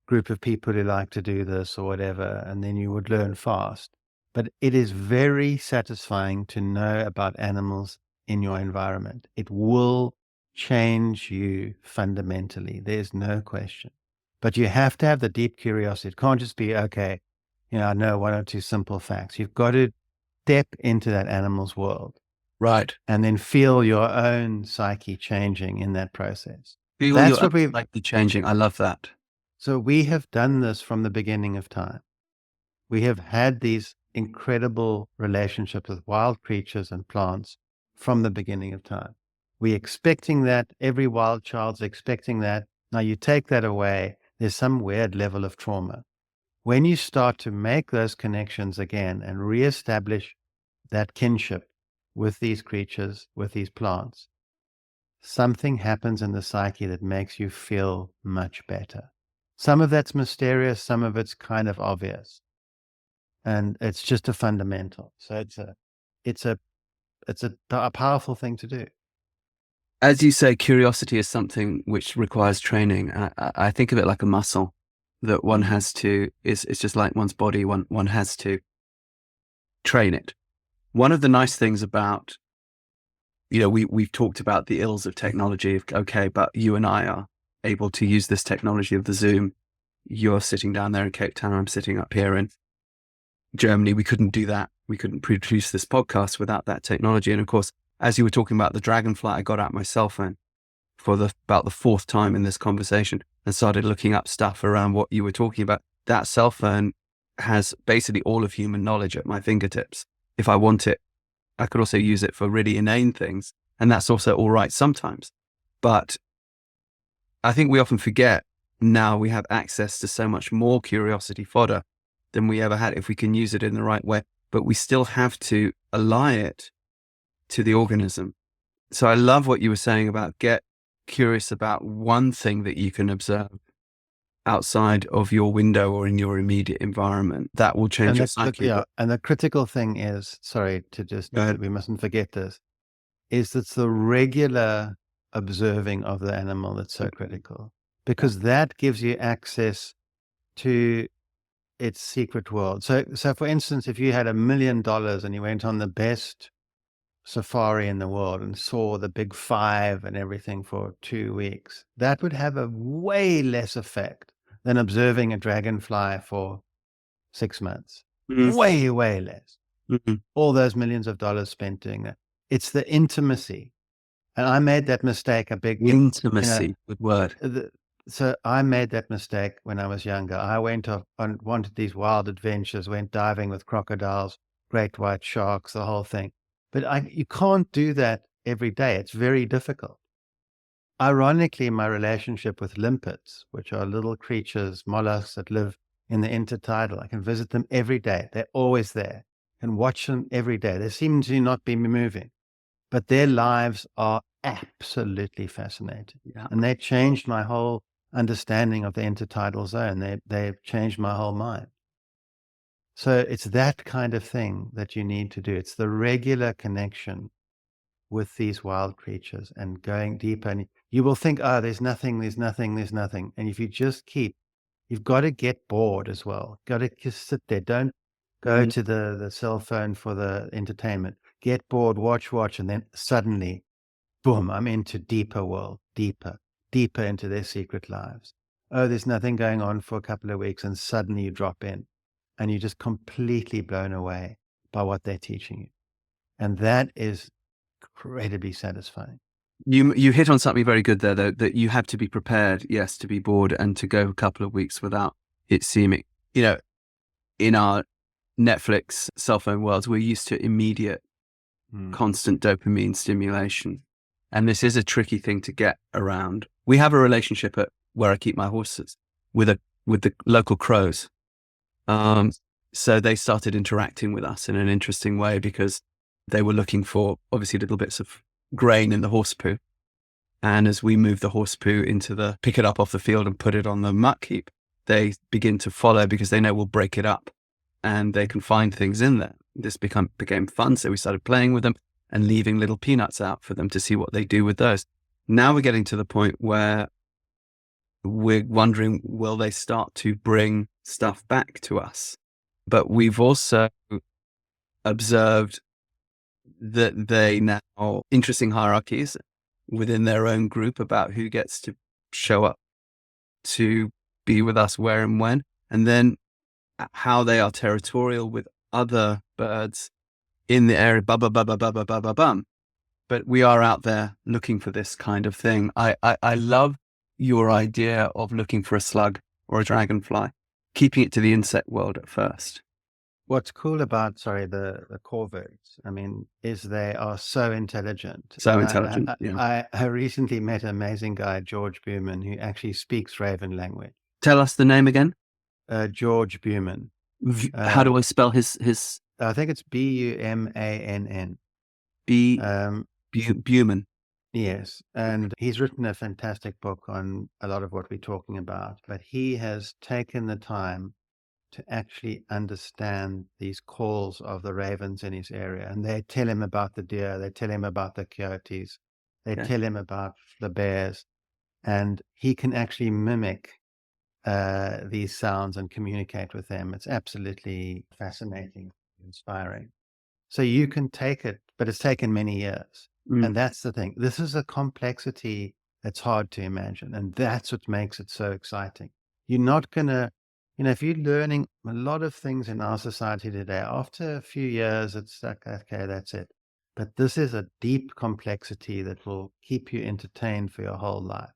group of people who like to do this or whatever, and then you would learn fast. But it is very satisfying to know about animals in your environment. It will change you fundamentally. There's no question. But you have to have the deep curiosity. It can't just be, okay, I know one or two simple facts. You've got to step into that animal's world. Right. And then feel your own psyche changing in that process. That's what we like the changing. I love that. So we have done this from the beginning of time. We have had these incredible relationships with wild creatures and plants from the beginning of time. We're expecting that. Every wild child's expecting that. Now you take that away, there's some weird level of trauma. When you start to make those connections again and reestablish that kinship with these creatures, with these plants, something happens in the psyche that makes you feel much better. Some of that's mysterious, some of it's kind of obvious. And it's just a fundamental. So it's a powerful thing to do. As you say, curiosity is something which requires training. I think of it like a muscle that one has to, it's just like one's body, one has to train it. One of the nice things about, we've talked about the ills of technology. Okay, but you and I are able to use this technology of the Zoom. You're sitting down there in Cape Town. I'm sitting up here in Germany. We couldn't do that. We couldn't produce this podcast without that technology. And of course, as you were talking about the dragonfly, I got out my cell phone for about the fourth time in this conversation and started looking up stuff around what you were talking about. That cell phone has basically all of human knowledge at my fingertips. If I want it, I could also use it for really inane things. And that's also all right sometimes. But I think we often forget now we have access to so much more curiosity fodder than we ever had if we can use it in the right way. But we still have to ally it to the organism. So I love what you were saying about get curious about one thing that you can observe outside of your window or in your immediate environment. That will change your psyche. And the critical thing is, sorry to just, we mustn't forget this, is it's the regular observing of the animal that's so critical, because that gives you access to its secret world. So for instance, if you had $1 million and you went on the best safari in the world and saw the big five and everything for 2 weeks, that would have a way less effect than observing a dragonfly for 6 months. Way, way less. All those millions of dollars spent doing that. It's the intimacy. And I made that mistake Intimacy, good word. So I made that mistake when I was younger. I went off and wanted these wild adventures, went diving with crocodiles, great white sharks, the whole thing. But you can't do that every day. It's very difficult. Ironically, my relationship with limpets, which are little creatures, mollusks that live in the intertidal, I can visit them every day. They're always there. I can watch them every day. They seem to not be moving, but their lives are absolutely fascinating. Yeah. And they changed my whole understanding of the intertidal zone. They've changed my whole mind. So it's that kind of thing that you need to do. It's the regular connection with these wild creatures and going deeper. And you will think, oh, there's nothing. And if you just you've got to get bored as well. Got to just sit there. Don't go to the cell phone for the entertainment. Get bored, watch, and then suddenly, boom, I'm into deeper world, deeper into their secret lives. Oh, there's nothing going on for a couple of weeks, and suddenly you drop in and you're just completely blown away by what they're teaching you. And that is incredibly satisfying. You hit on something very good there, though, that you have to be prepared, yes, to be bored and to go a couple of weeks without it seeming, in our Netflix cell phone worlds, we're used to immediate, constant dopamine stimulation. And this is a tricky thing to get around. We have a relationship at where I keep my horses with the local crows. So they started interacting with us in an interesting way because they were looking for obviously little bits of grain in the horse poo. And as we move the horse poo pick it up off the field and put it on the muck heap, they begin to follow because they know we'll break it up and they can find things in there. This became fun. So we started playing with them and leaving little peanuts out for them to see what they do with those. Now we're getting to the point where we're wondering, will they start to bring stuff back to us? But we've also observed that they now interesting hierarchies within their own group about who gets to show up to be with us where and when, and then how they are territorial with other birds in the area, bum. But we are out there looking for this kind of thing. I love your idea of looking for a slug or a dragonfly, keeping it to the insect world at first. What's cool about, the corvids, is they are so intelligent. So intelligent, yeah. I recently met an amazing guy, George Buman, who actually speaks Raven language. Tell us the name again. George Buman. How do I spell his? I think it's Bumann. Buman. Yes, and he's written a fantastic book on a lot of what we're talking about, but he has taken the time to actually understand these calls of the ravens in his area. And they tell him about the deer, they tell him about the coyotes, they tell him about the bears, and he can actually mimic these sounds and communicate with them. It's absolutely fascinating, inspiring. So you can take it, but it's taken many years. Mm. And that's the thing. This is a complexity that's hard to imagine. And that's what makes it so exciting. You're not going to, if you're learning a lot of things in our society today, after a few years, it's like, okay, that's it. But this is a deep complexity that will keep you entertained for your whole life.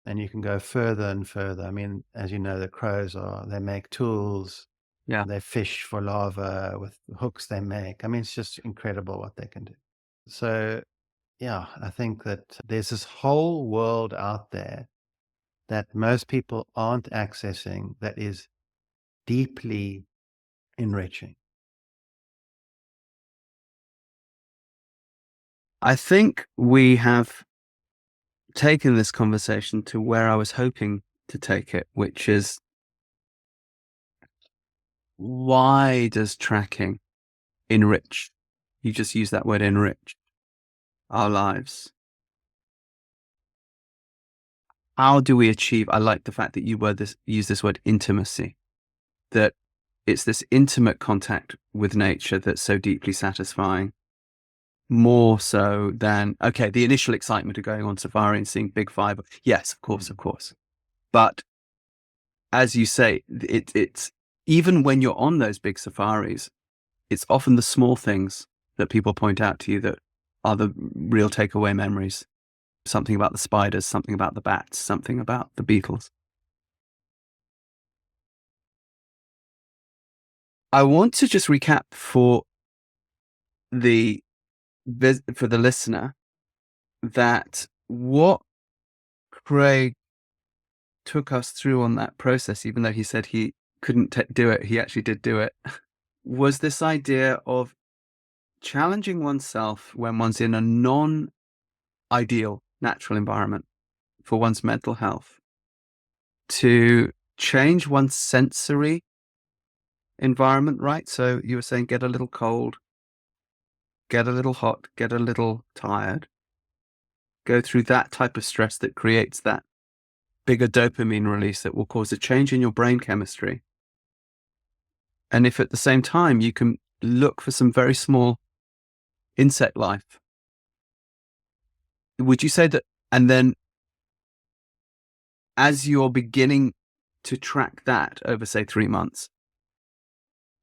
And you can go further and further. I mean, as you know, the crows they make tools, Yeah. they fish for larvae with hooks they make. I mean, it's just incredible what they can do. So, yeah, I think that there's this whole world out there that most people aren't accessing that is deeply enriching. I think we have taken this conversation to where I was hoping to take it, which is, why does tracking enrich? You just use that word, enrich, our lives. How do we achieve? I like the fact that you use this word, intimacy, that it's this intimate contact with nature that's so deeply satisfying, more so than, okay, the initial excitement of going on safari and seeing big five. Yes, of course, of course. But as you say, it's even when you're on those big safaris, it's often the small things that people point out to you that are the real takeaway memories. Something about the spiders, something about the bats, something about the beetles. I want to just recap for the listener that what Craig took us through on that process, even though he said he couldn't do it, he actually did do it, was this idea of challenging oneself when one's in a non-ideal natural environment for one's mental health, to change one's sensory environment, right? So you were saying get a little cold, get a little hot, get a little tired, go through that type of stress that creates that bigger dopamine release that will cause a change in your brain chemistry. And if at the same time you can look for some very small insect life, would you say that, and then as you're beginning to track that over, say, 3 months,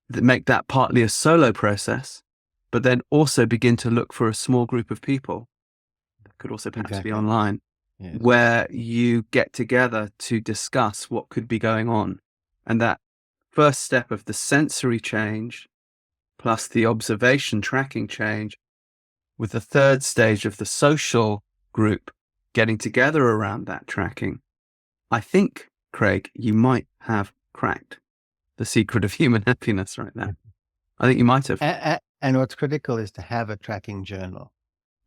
that make that partly a solo process, but then also begin to look for a small group of people, that could also perhaps be Exactly. online, Yes. where you get together to discuss what could be going on. And that first step of the sensory change plus the observation tracking change, with the third stage of the social group getting together around that tracking, I think, Craig, you might have cracked the secret of human happiness right now. I think you might have. And what's critical is to have a tracking journal.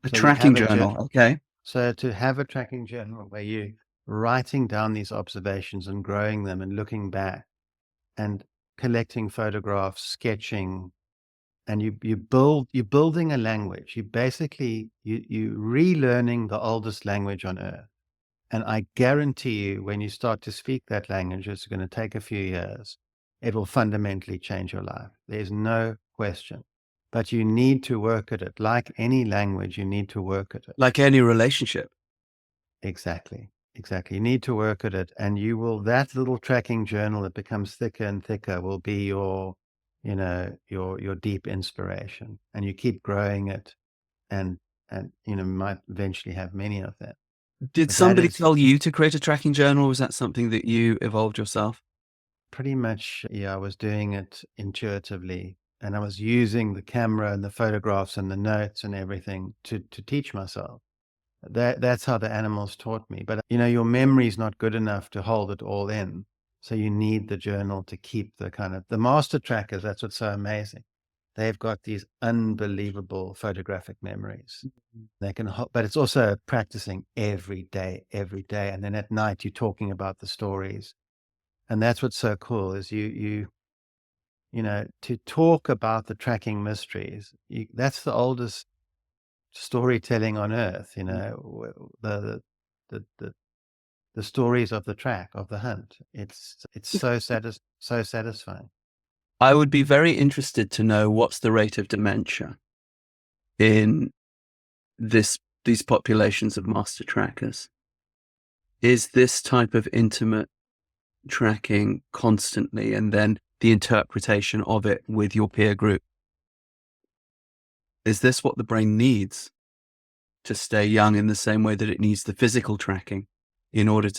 A So you have tracking a journal, okay. So to have a tracking journal where you're writing down these observations and growing them and looking back and collecting photographs, sketching, and you're building a language. You basically you relearning the oldest language on earth. And I guarantee you, when you start to speak that language, it's going to take a few years. It will fundamentally change your life. There's no question. But you need to work at it. Like any language, you need to work at it. Like any relationship. Exactly. Exactly. You need to work at it. And that little tracking journal that becomes thicker and thicker will be your deep inspiration. And you keep growing it and might eventually have many of them. Did But that somebody is tell you to create a tracking journal, or was that something that you evolved yourself? pretty much, yeah, I was doing it intuitively. And I was using the camera and the photographs and the notes and everything to teach myself. That's how the animals taught me. But your memory is not good enough to hold it all in. So you need the journal to keep the master trackers. That's what's so amazing. They've got these unbelievable photographic memories. They can, but it's also practicing every day, and then at night you're talking about the stories, and that's what's so cool is to talk about the tracking mysteries. That's the oldest storytelling on earth. The the the the stories of the track of the hunt. It's so satisfying. I would be very interested to know what's the rate of dementia in these populations of master trackers. Is this type of intimate tracking constantly, and then the interpretation of it with your peer group, is this what the brain needs to stay young in the same way that it needs the physical tracking in order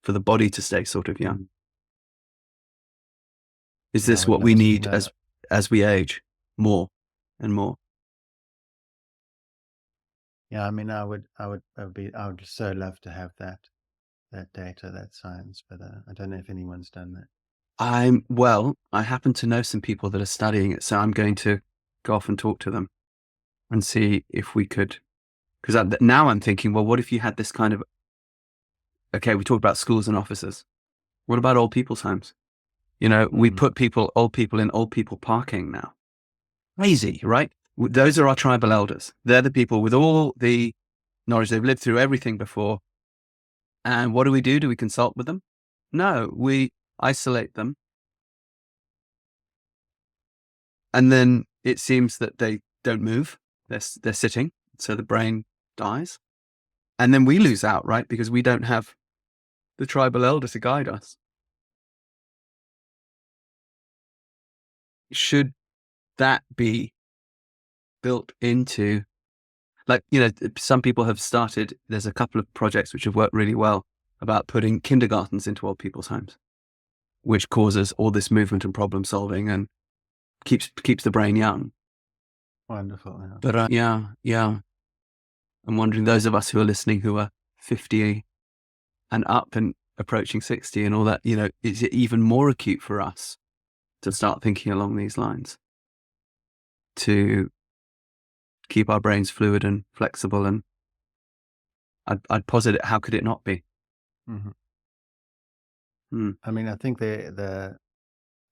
for the body to stay sort of young? Is Yeah, I this would what we love to need know. as we age more and more? Yeah, I mean, I would so love to have that data, that science, but I don't know if anyone's done that. I happen to know some people that are studying it, so I'm going to go off and talk to them and see if we could, because now I'm thinking, well, what if you had this kind of, okay, we talked about schools and offices. What about old people's homes? We put old people in old people parking now. Crazy, right? Those are our tribal elders. They're the people with all the knowledge. They've lived through everything before. And what do? Do we consult with them? No, we isolate them. And then it seems that they don't move. They're sitting. So the brain dies. And then we lose out, right? Because we don't have the tribal elder to guide us. Should that be built into, like, some people have started, there's a couple of projects which have worked really well about putting kindergartens into old people's homes, which causes all this movement and problem solving and keeps the brain young. Wonderful. Yeah. But yeah. I'm wondering, those of us who are listening who are 50 and up and approaching 60 and all that, is it even more acute for us to start thinking along these lines, to keep our brains fluid and flexible? And I'd posit it, how could it not be? hmm Hmm. I mean, I think the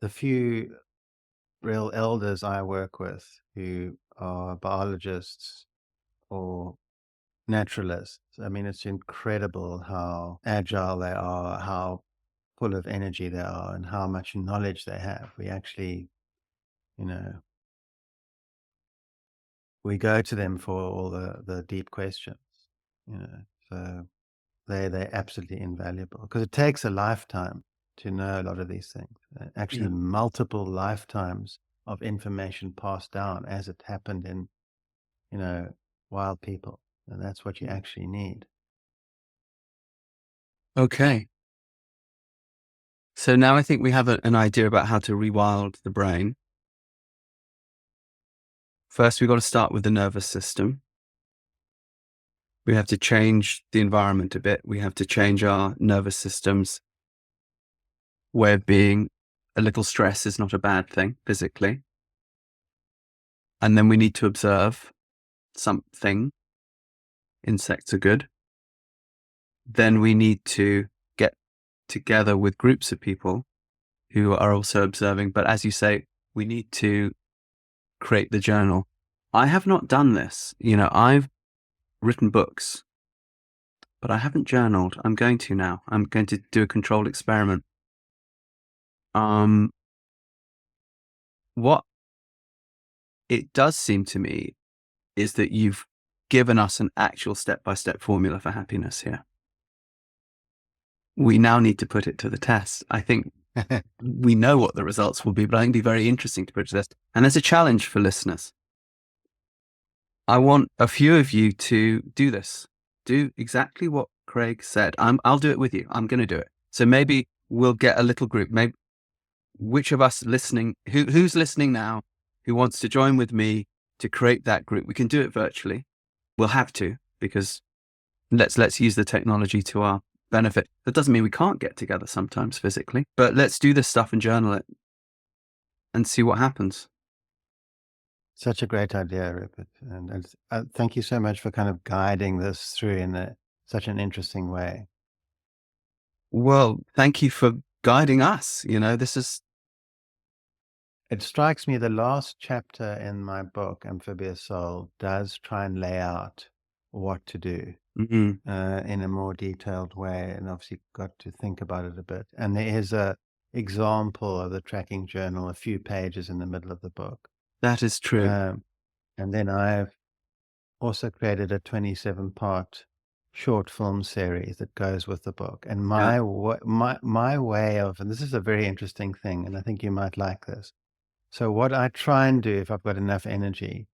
few real elders I work with who are biologists or naturalists, I mean, it's incredible how agile they are, how full of energy they are, and how much knowledge they have. We actually, you know, we go to them for all the deep questions, so they're absolutely invaluable because it takes a lifetime to know a lot of these things. Actually, Yeah. multiple lifetimes of information passed down as it happened in, wild people, and that's what you actually need. Okay. So now I think we have an idea about how to rewild the brain. First, we've got to start with the nervous system. We have to change the environment a bit. We have to change our nervous system's way of being. A little stress is not a bad thing physically. And then we need to observe something. Insects are good. Then we need to get together with groups of people who are also observing. But as you say, we need to create the journal. I have not done this. I've written books, but I haven't journaled. I'm going to now. I'm going to do a controlled experiment. What it does seem to me is that you've given us an actual step-by-step formula for happiness here. We now need to put it to the test. I think we know what the results will be, but I think it'd be very interesting to put it to the test. And there's a challenge for listeners. I want a few of you to do this. Do exactly what Craig said. I'll do it with you. I'm going to do it. So maybe we'll get a little group. Maybe which of us listening, who's listening now, who wants to join with me to create that group? We can do it virtually. We'll have to, because let's use the technology to our benefit. That doesn't mean we can't get together sometimes physically, but let's do this stuff and journal it and see what happens. Such a great idea, Rupert, and thank you so much for kind of guiding this through in such an interesting way. Well, thank you for guiding us. It strikes me the last chapter in my book, Amphibious Soul, does try and lay out what to do Mhm. in a more detailed way, and obviously got to think about it a bit. And there is a example of the tracking journal, a few pages in the middle of the book. That is true. And then I've also created a 27-part short film series that goes with the book. And Yeah. my way of, and this is a very interesting thing, and I think you might like this. So what I try and do, if I've got enough energy,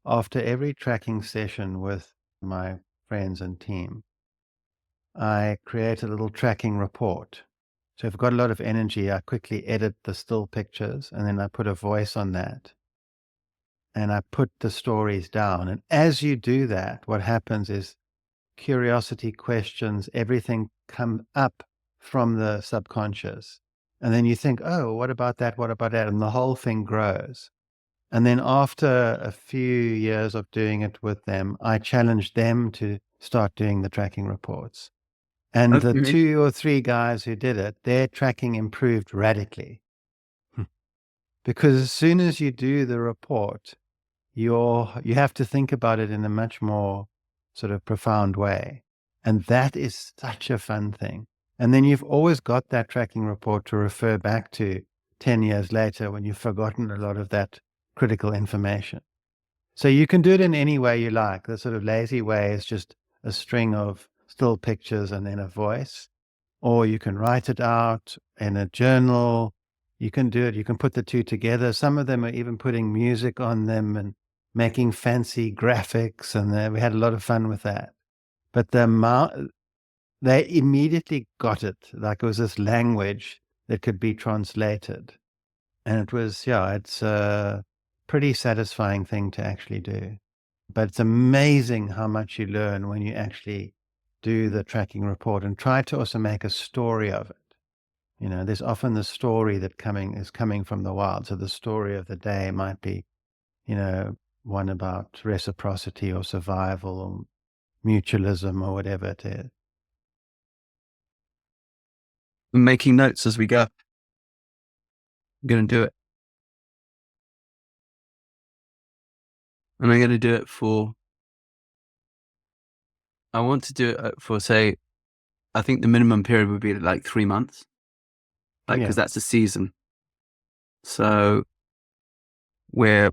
after every tracking session with my friends and team, I create a little tracking report. So if I've got a lot of energy, I quickly edit the still pictures and then I put a voice on that and I put the stories down. And as you do that, what happens is curiosity, questions, everything come up from the subconscious. And then you think, oh, what about that? What about that? And the whole thing grows. And then after a few years of doing it with them, I challenged them to start doing the tracking reports. And the Okay. 2 or 3 guys who did it, their tracking improved radically. Because as soon as you do the report, you have to think about it in a much more sort of profound way. And that is such a fun thing. And then you've always got that tracking report to refer back to 10 years later when you've forgotten a lot of that critical information. So you can do it in any way you like. The sort of lazy way is just a string of still pictures and then a voice. Or you can write it out in a journal. You can do it. You can put the two together. Some of them are even putting music on them and making fancy graphics. And we had a lot of fun with that. But they immediately got it. Like it was this language that could be translated. And it was, yeah, it's a pretty satisfying thing to actually do. But it's amazing how much you learn when you actually do the tracking report and try to also make a story of it. You know, there's often the story that is coming from the wild. So the story of the day might be, you know, one about reciprocity or survival or mutualism or whatever it is. I'm making notes as we go. I'm going to do it. And I'm going to do it I want to do it for, say, I think the minimum period would be like 3 months. Like, Yeah. because that's a season. So we're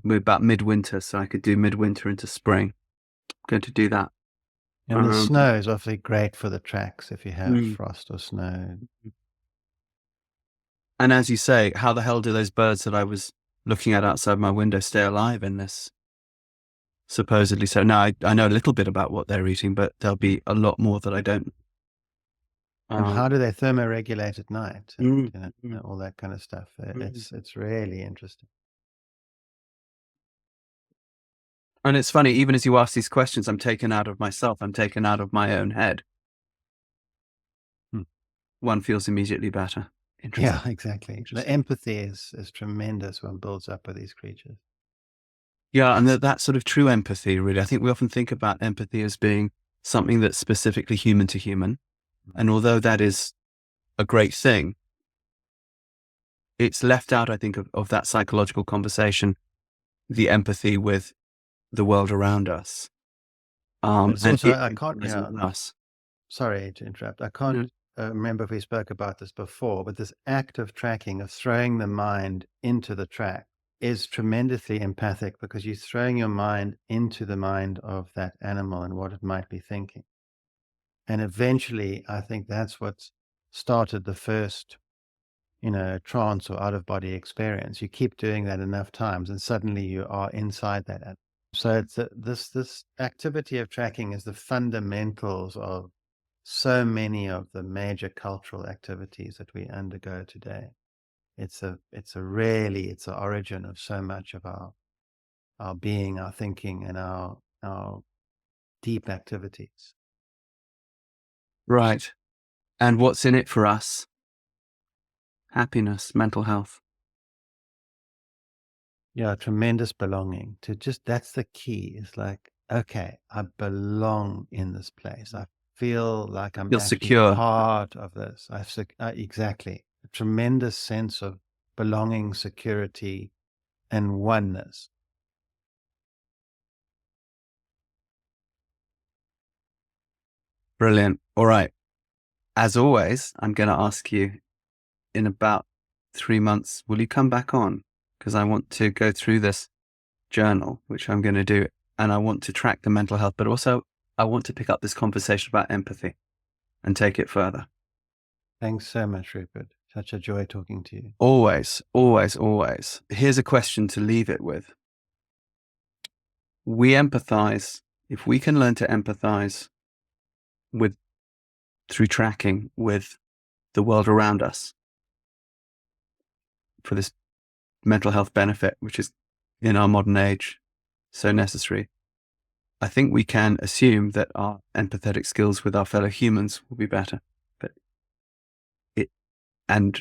we're about midwinter. So I could do midwinter into spring. I'm going to do that. And the snow is obviously great for the tracks if you have frost or snow. And as you say, how the hell do those birds that I was looking at outside my window stay alive in this? Supposedly so. Now, I know a little bit about what they're eating, but there'll be a lot more that I don't. And how do they thermoregulate at night and mm, all that kind of stuff. mm. It's really interesting. And it's funny, even as you ask these questions, I'm taken out of myself. I'm taken out of my own head. Hmm. One feels immediately better. Yeah, Interesting. exactly. The empathy is tremendous when builds up with these creatures. Yeah, and that sort of true empathy, really. I think we often think about empathy as being something that's specifically human to human. And although that is a great thing, it's left out, I think, of that psychological conversation, the empathy with the world around us. But it's And also, it I can't, synchronizing with us. sorry to interrupt. I Yeah. can't remember if we spoke about this before, but this act of tracking, of throwing the mind into the track, is tremendously empathic because you're throwing your mind into the mind of that animal and what it might be thinking. And eventually, I think that's what started the first, trance or out of body experience. You keep doing that enough times, and suddenly you are inside that. So it's this activity of tracking is the fundamentals of so many of the major cultural activities that we undergo today. It's the origin of so much of our being, our thinking, and our deep activities. Right. And what's in it for us? Happiness, mental health. Yeah, tremendous belonging to that's the key. It's like, okay, I belong in this place. I feel like I'm Feel actually secure. part of this. Exactly. A tremendous sense of belonging, security, and oneness. Brilliant. All right. As always, I'm going to ask you in about 3 months, will you come back on? Because I want to go through this journal, which I'm going to do, and I want to track the mental health, but also I want to pick up this conversation about empathy and take it further. Thanks so much, Rupert. Such a joy talking to you. Always, always, always. Here's a question to leave it with. We empathize, if we can learn to empathize through tracking with the world around us for this mental health benefit, which is in our modern age so necessary, I think we can assume that our empathetic skills with our fellow humans will be better. And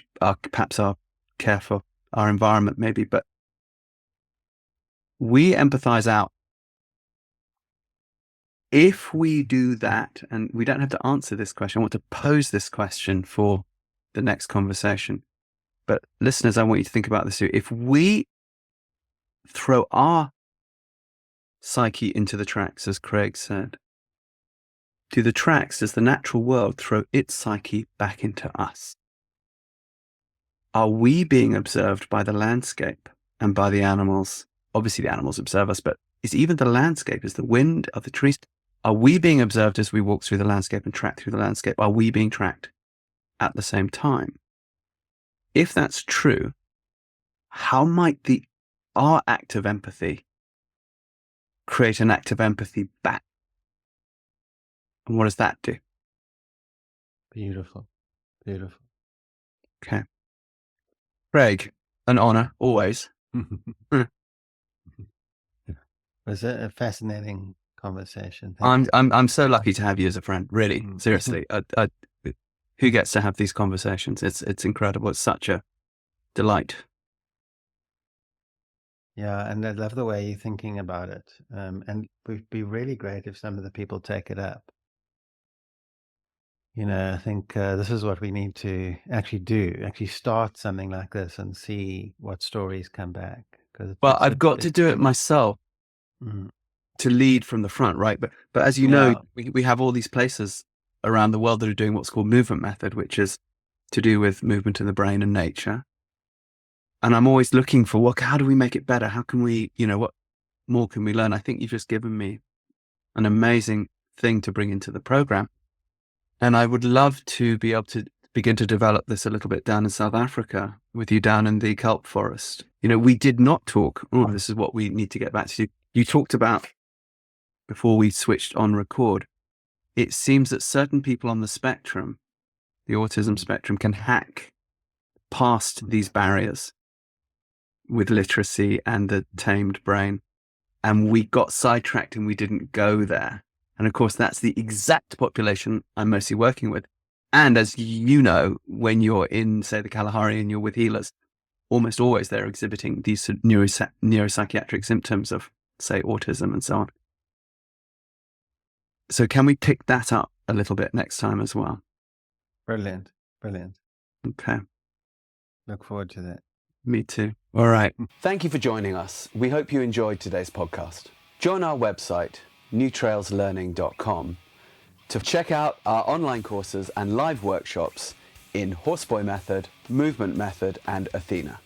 perhaps our care for our environment maybe, but we empathize out. If we do that, and we don't have to answer this question, I want to pose this question for the next conversation. But listeners, I want you to think about this too. If we throw our psyche into the tracks, as Craig said, does the natural world throw its psyche back into us? Are we being observed by the landscape and by the animals? Obviously, the animals observe us, but is even the landscape, is the wind, are the trees, are we being observed as we walk through the landscape and track through the landscape? Are we being tracked at the same time? If that's true, how might our act of empathy create an act of empathy back? And what does that do? Beautiful. Beautiful. Okay. Craig, an honor, always. It was a fascinating conversation. Thank you. I'm so lucky to have you as a friend. Really, seriously. Who gets to have these conversations? It's incredible. It's such a delight. Yeah, and I love the way you're thinking about it. And it would be really great if some of the people take it up. I think this is what we need to actually do. Actually start something like this and see what stories come back. Well, I've got to do it myself to lead from the front, right? But as you know, we have all these places around the world that are doing what's called movement method, which is to do with movement in the brain and nature. And I'm always looking for how do we make it better? How can we, what more can we learn? I think you've just given me an amazing thing to bring into the program. And I would love to be able to begin to develop this a little bit down in South Africa with you down in the kelp forest. We did not talk. Oh, this is what we need to get back to. You talked about, before we switched on record, it seems that certain people on the spectrum, the autism spectrum, can hack past these barriers with literacy and the tamed brain. And we got sidetracked and we didn't go there. And of course, that's the exact population I'm mostly working with. And as you know, when you're in, say, the Kalahari and you're with healers, almost always they're exhibiting these neuropsychiatric symptoms of, say, autism and so on. So can we pick that up a little bit next time as well? Brilliant. Brilliant. Okay. Look forward to that. Me too. All right. Thank you for joining us. We hope you enjoyed today's podcast. Join our website, newtrailslearning.com, to check out our online courses and live workshops in Horseboy Method, Movement Method, and Athena.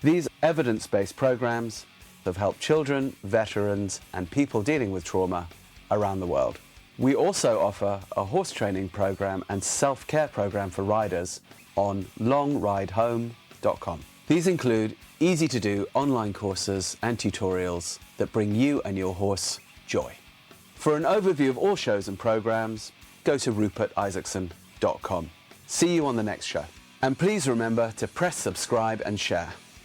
These evidence-based programs have helped children, veterans, and people dealing with trauma around the world. We also offer a horse training program and self-care program for riders on longridehome.com. These include easy-to-do online courses and tutorials that bring you and your horse joy. For an overview of all shows and programs, go to rupertisaacson.com. See you on the next show. And please remember to press subscribe and share.